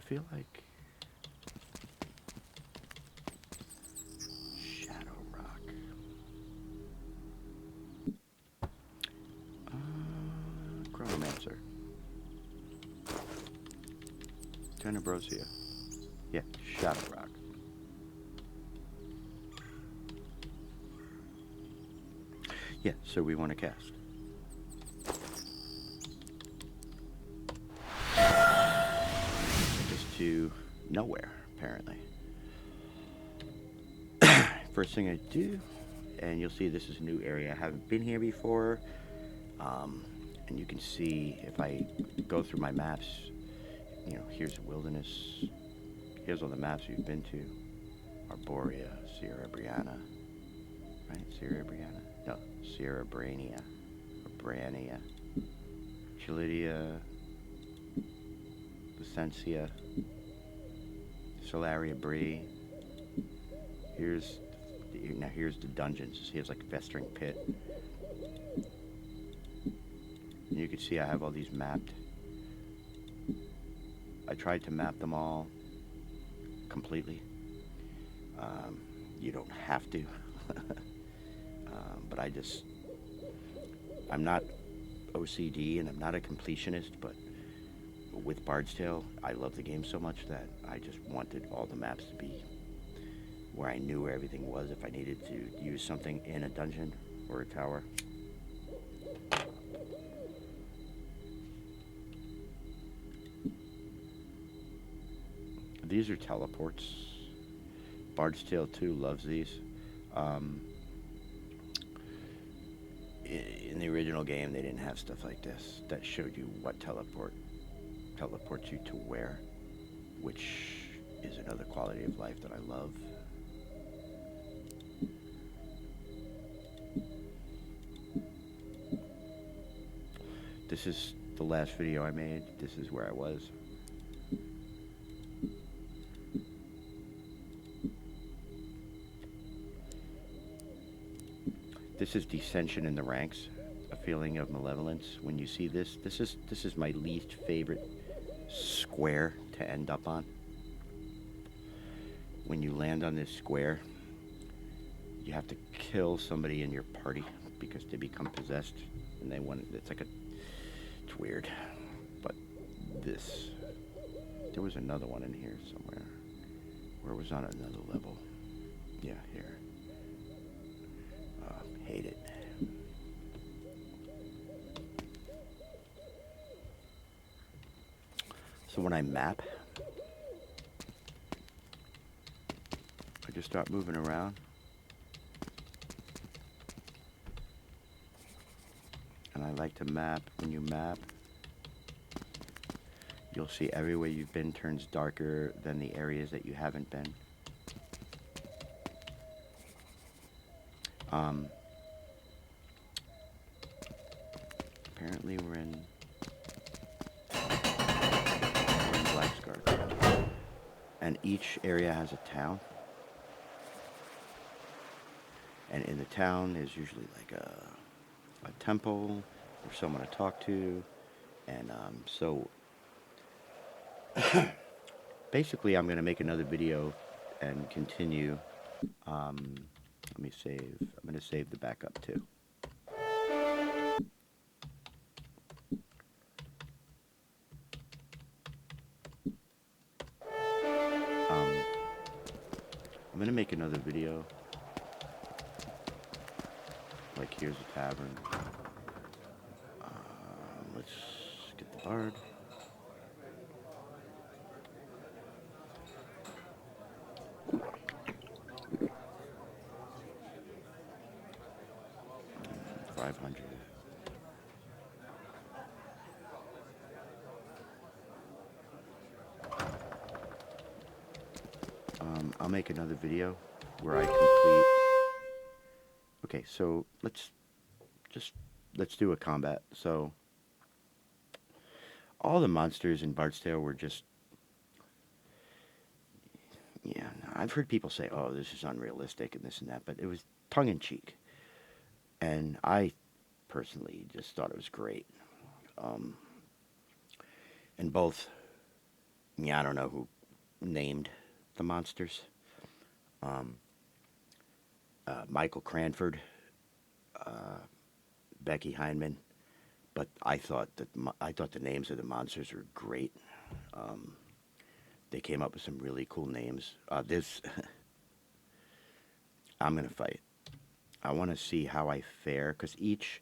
feel like Shadow Rock. Chronomancer. Tenebrosia. Yeah, Shadow Rock. Yeah, so we want to cast. Just to nowhere, apparently. First thing I do, and you'll see this is a new area. I haven't been here before. And you can see if I go through my maps, you know, here's wilderness. Here's all the maps we've been to. Arborea, Sierra Briana, right? Sierra Briana? No, Sierra Brania, or Brania, Chilidia, Licencia, Solaria Brie. Here's the dungeons. Here's like Festering Pit. And you can see I have all these mapped. I tried to map them all completely. You don't have to. But I'm not OCD and I'm not a completionist, but with Bard's Tale, I love the game so much that I just wanted all the maps to be where I knew where everything was if I needed to use something in a dungeon or a tower. These are teleports. Bard's Tale 2 loves these. In the original game, they didn't have stuff like this that showed you what teleports you to where, which is another quality of life that I love. This is the last video I made. This is where I was. This is dissension in the ranks, a feeling of malevolence. When you see this is my least favorite square to end up on. When you land on this square, you have to kill somebody in your party because they become possessed, and it's weird. But there was another one in here somewhere, where it was on another level. Yeah, here. Hate it. So when I map, I just start moving around. And I like to map. When you map, you'll see everywhere you've been turns darker than the areas that you haven't been. Apparently we're in Blackscar. And each area has a town. And in the town is usually like a temple or someone to talk to. And so basically I'm going to make another video and continue. Let me save. I'm going to save the backup too. I'm going to make another video. Like, here's a tavern. Let's get the bard. $500. I'll make another video where I complete. Okay, so let's do a combat. So all the monsters in Bard's Tale were just, yeah, I've heard people say, oh, this is unrealistic and this and that, but it was tongue-in-cheek. And I personally just thought it was great. And both Yeah, I don't know who named the monsters. Michael Cranford, Becky Hindman, but I thought the names of the monsters were great. They came up with some really cool names. This I'm gonna fight. I want to see how I fare because each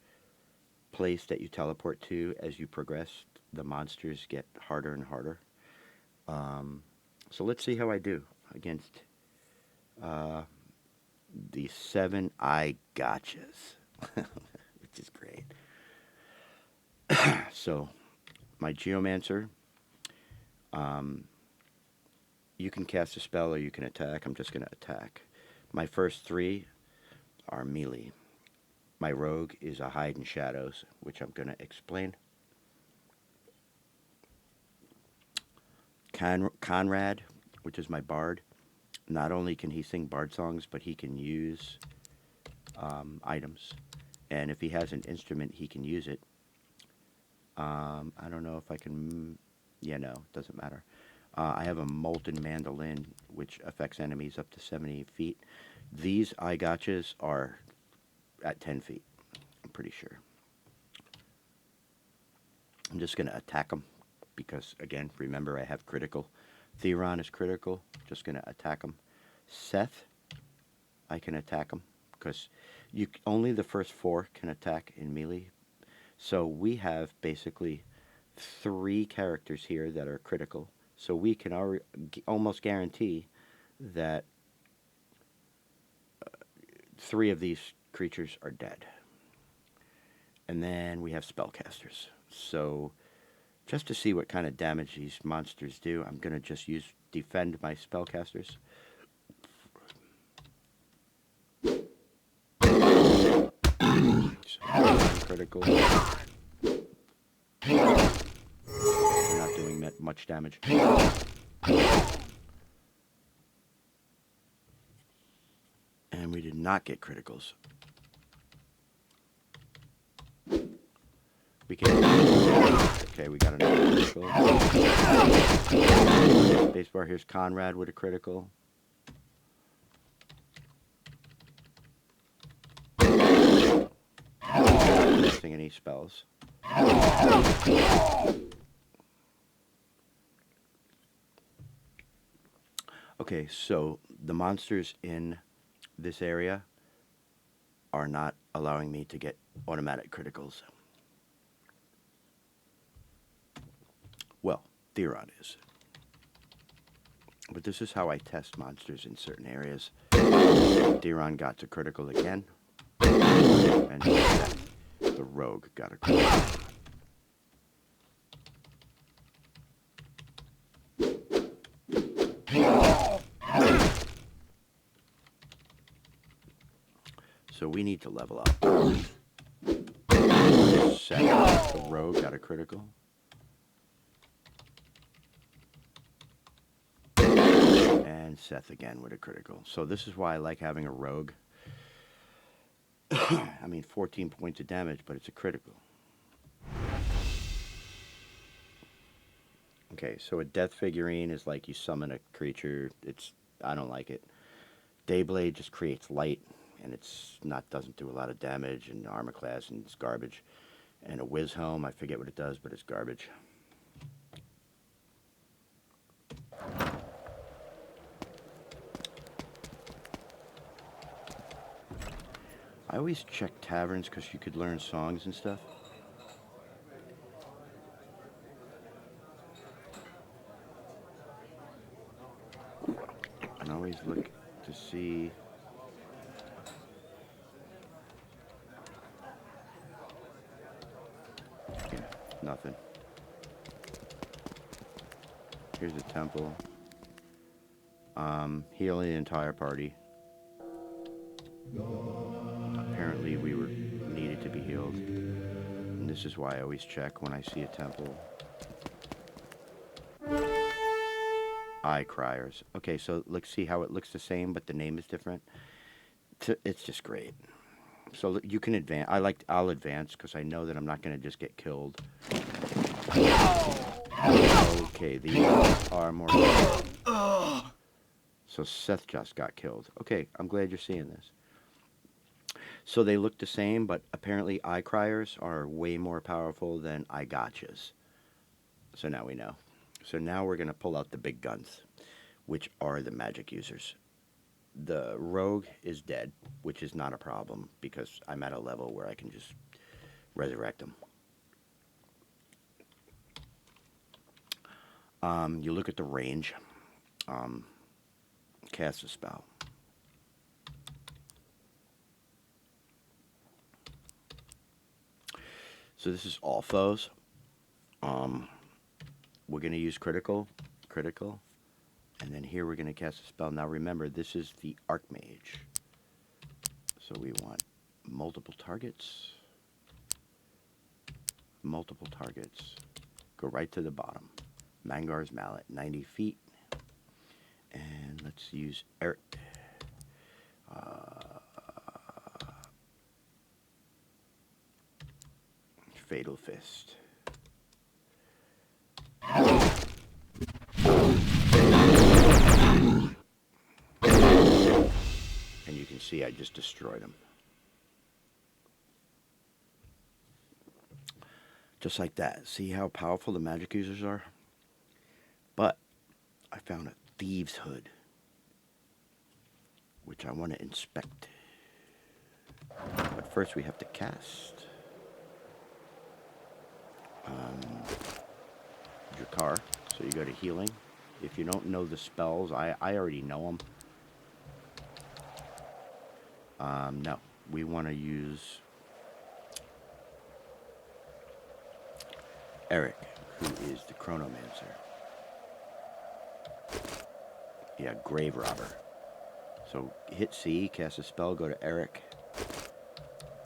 place that you teleport to as you progress, the monsters get harder and harder. So let's see how I do against the 7 eye gotchas, which is great. So my Geomancer, you can cast a spell or you can attack. I'm just going to attack. My first 3 are melee. My rogue is a hide in shadows, which I'm going to explain. Conrad, which is my bard, not only can he sing bard songs, but he can use items. And if he has an instrument, he can use it. I don't know if I can... Yeah, no, it doesn't matter. I have a molten mandolin, which affects enemies up to 70 feet. These eye gotchas are at 10 feet, I'm pretty sure. I'm just going to attack them because, again, remember I have critical. Theron is critical. Just going to attack him. Seth, I can attack him because only the first 4 can attack in melee. So we have basically 3 characters here that are critical. So we can almost guarantee that 3 of these creatures are dead. And then we have spellcasters. So just to see what kind of damage these monsters do, I'm going to just defend my spellcasters. Critical. They're not doing much damage. And we did not get criticals. We can... Okay, we got another critical. Spacebar, here's Conrad with a critical. Not missing any spells. Okay, so the monsters in this area are not allowing me to get automatic criticals. Well, Theron is. But this is how I test monsters in certain areas. Theron got to critical again. And the rogue got a critical. So we need to level up. Second, the rogue got a critical. And Seth again with a critical. So this is why I like having a rogue. I mean, 14 points of damage, but it's a critical. Okay, so a death figurine is like you summon a creature. I don't like it. Dayblade just creates light, and doesn't do a lot of damage, and armor class, and it's garbage. And a whiz helm, I forget what it does, but it's garbage. I always check taverns because you could learn songs and stuff. And I always look to see... Yeah, nothing. Here's a temple. Heal the entire party. Apparently we needed to be healed. And this is why I always check when I see a temple. Eye criers. Okay, so let's see how it looks the same, but the name is different. It's just great. So you can advance. I'll advance because I know that I'm not going to just get killed. So Okay, these are more... So Seth just got killed. Okay, I'm glad you're seeing this. So they look the same, but apparently eye criers are way more powerful than eye gotchas. So now we know. So now we're going to pull out the big guns, which are the magic users. The rogue is dead, which is not a problem because I'm at a level where I can just resurrect them. You look at the range. Cast a spell. So this is all foes. We're going to use critical, and then here we're going to cast a spell. Now remember, this is the Archmage. So we want multiple targets. Go right to the bottom. Mangar's Mallet, 90 feet. And let's use Eric. Fatal Fist. And you can see I just destroyed him. Just like that. See how powerful the magic users are? But I found a Thieves' Hood, which I want to inspect. But first we have to cast Drakar. So you go to healing. If you don't know the spells, I already know them. No, we want to use Eric, who is the Chronomancer. Yeah, Grave Robber. So hit C, cast a spell, go to Eric,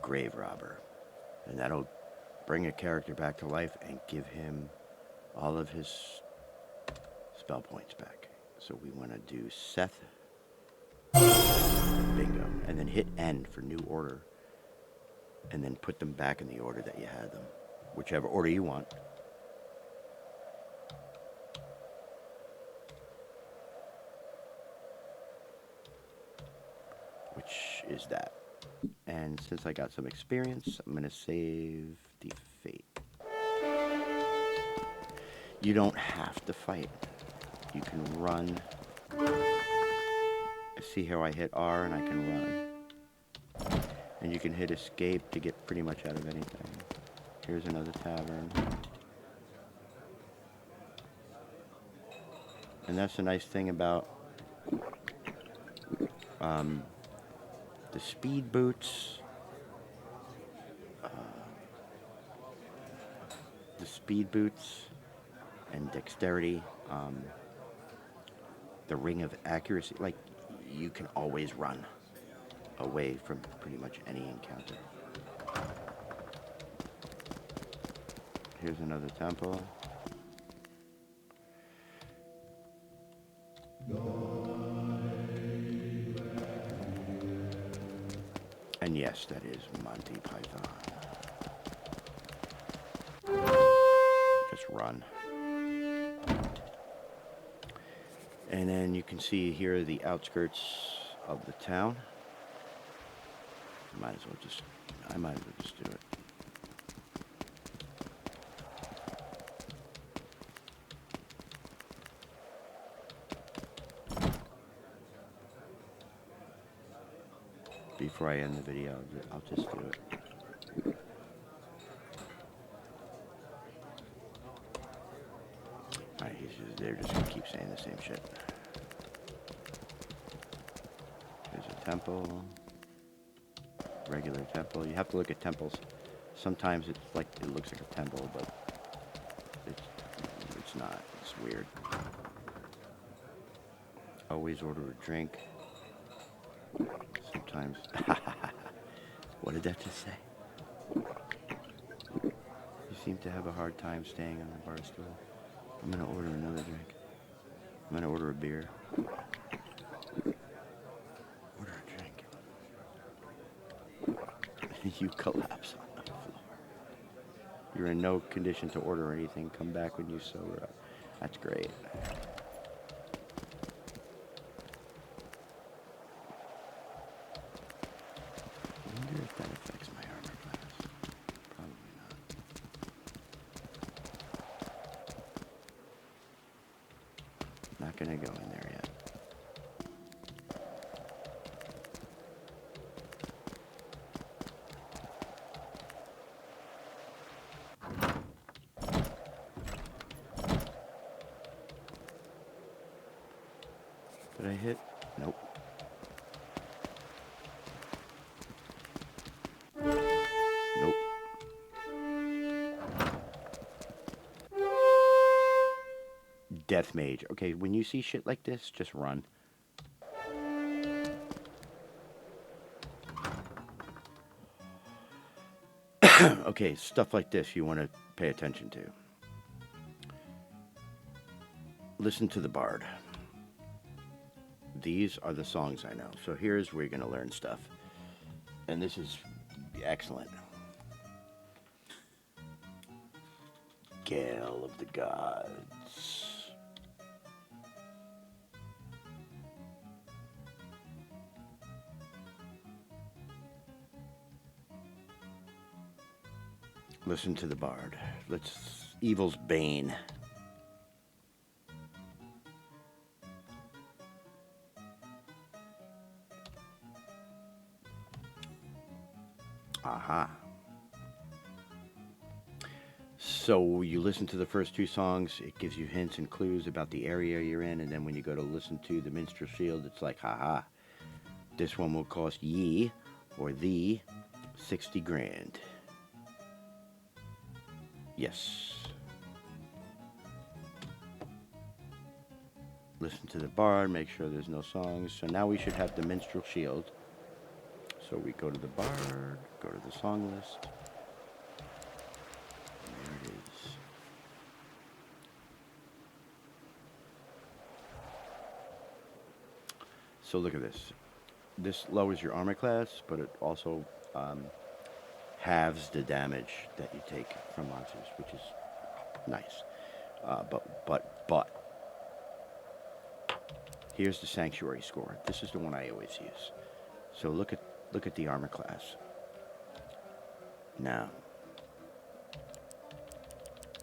Grave Robber. And that'll bring a character back to life and give him all of his spell points back. So we want to do Seth. Bingo. And then hit N for new order. And then put them back in the order that you had them. Whichever order you want. Which is that. And since I got some experience, I'm going to save the fate. You don't have to fight. You can run. See how I hit R and I can run. And you can hit escape to get pretty much out of anything. Here's another tavern. And that's the nice thing about the speed boots. And dexterity. The ring of accuracy. Like, you can always run away from pretty much any encounter. Here's another temple. And yes, that is Monty Python. Just run. And then you can see here the outskirts of the town. I might as well just do it. Before I end the video, I'll just do it. Alright, they're just gonna keep saying the same shit. Here's a temple. Regular temple. You have to look at temples. Sometimes it's like it looks like a temple, but it's not. It's weird. Always order a drink. Sometimes. What did that just say? You seem to have a hard time staying on the bar stool. I'm gonna order another drink. I'm gonna order a beer. Order a drink. You collapse on the floor. You're in no condition to order anything. Come back when you sober up. That's great. I wonder if that affects my armor class. Probably not. Not gonna go in there yet. Did I hit? Nope. Nope. Death Mage. Okay, when you see shit like this, just run. Okay, stuff like this you want to pay attention to. Listen to the bard. These are the songs I know. So here's where you're going to learn stuff. And this is excellent. Gale of the Gods. Listen to the bard. Evil's Bane. Aha. So you listen to the first two songs, it gives you hints and clues about the area you're in, and then when you go to listen to the Minstrel Shield, it's like, haha, this one will cost ye, or thee, 60 grand. Yes. Listen to the bard, make sure there's no songs. So now we should have the Minstrel Shield. So we go to the bard, go to the song list. There it is. So look at this. This lowers your armor class, but it also halves the damage that you take from monsters, which is nice. But here's the Sanctuary score. This is the one I always use. So look at the armor class. Now,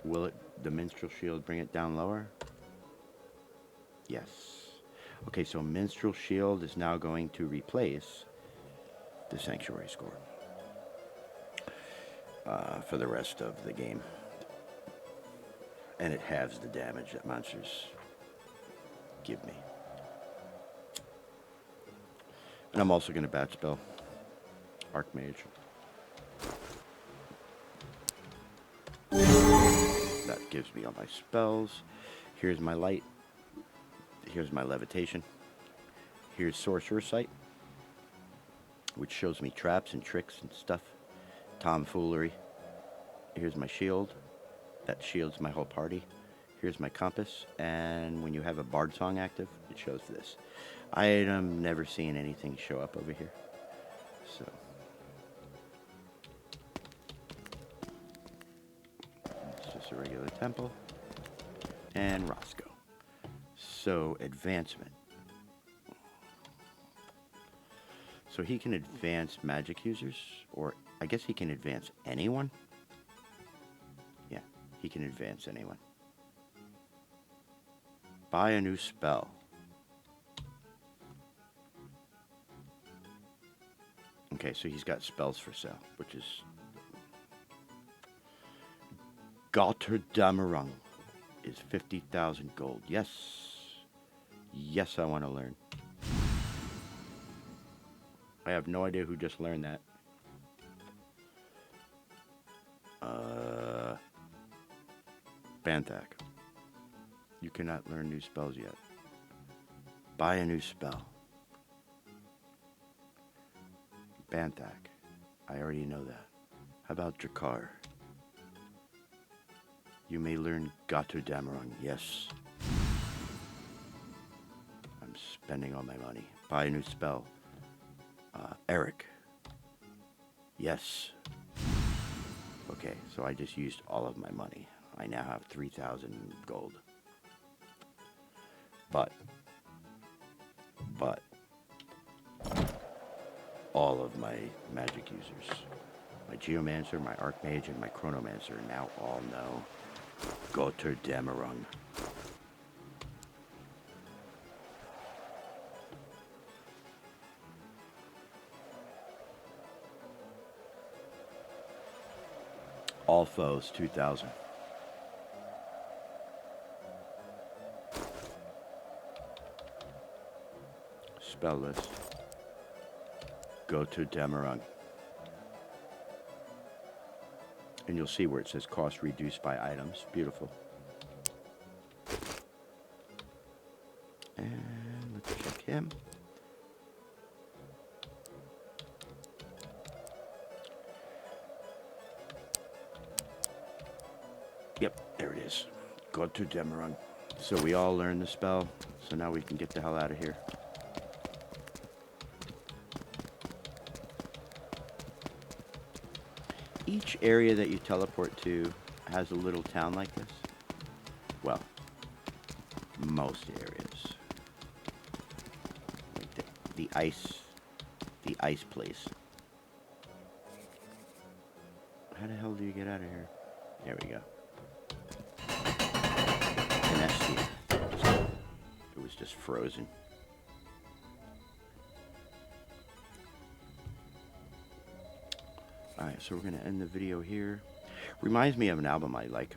will the Minstrel Shield bring it down lower? Yes. Okay, so Minstrel Shield is now going to replace the Sanctuary score for the rest of the game. And it halves the damage that monsters give me. And I'm also going to batch spell Archmage. That gives me all my spells. Here's my light. Here's my levitation. Here's Sorcerer's Sight, which shows me traps and tricks and stuff. Tomfoolery. Here's my shield. That shields my whole party. Here's my compass. And when you have a bard song active, it shows this. I am never seeing anything show up over here. So. It's just a regular temple. And Roscoe. So, advancement. So he can advance magic users, or I guess he can advance anyone. Yeah, he can advance anyone. Buy a new spell. Okay, so he's got spells for sale, which is Gotterdamerung is 50,000 gold. Yes. Yes, I want to learn. I have no idea who just learned that. Banthak. You cannot learn new spells yet. Buy a new spell. Banthak. I already know that. How about Drakkar? You may learn Gotterdamerung. Yes. I'm spending all my money. Buy a new spell. Eric. Yes. Okay, so I just used all of my money. I now have 3,000 gold. But all of my magic users, my Geomancer, my Archmage, and my Chronomancer now all know Götterdämmerung. All foes 2000. Spell list. Götterdämmerung. And you'll see where it says cost reduced by items. Beautiful. And let's check him. Yep, there it is. Götterdämmerung. So we all learned the spell, so now we can get the hell out of here. Each area that you teleport to has a little town like this. Well, most areas. Like the ice place. How the hell do you get out of here? There we go. It was just frozen. Alright, so we're going to end the video here. Reminds me of an album I like,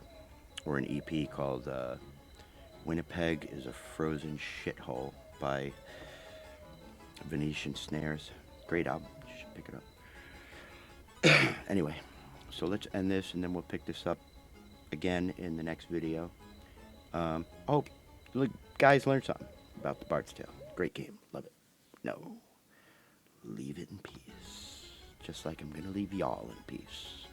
or an EP called Winnipeg is a Frozen Shithole by Venetian Snares. Great album. You should pick it up. Anyway, so let's end this and then we'll pick this up again in the next video. Hope you guys learned something about the Bard's Tale. Great game. Love it. No. Leave it in peace. Just like I'm going to leave y'all in peace.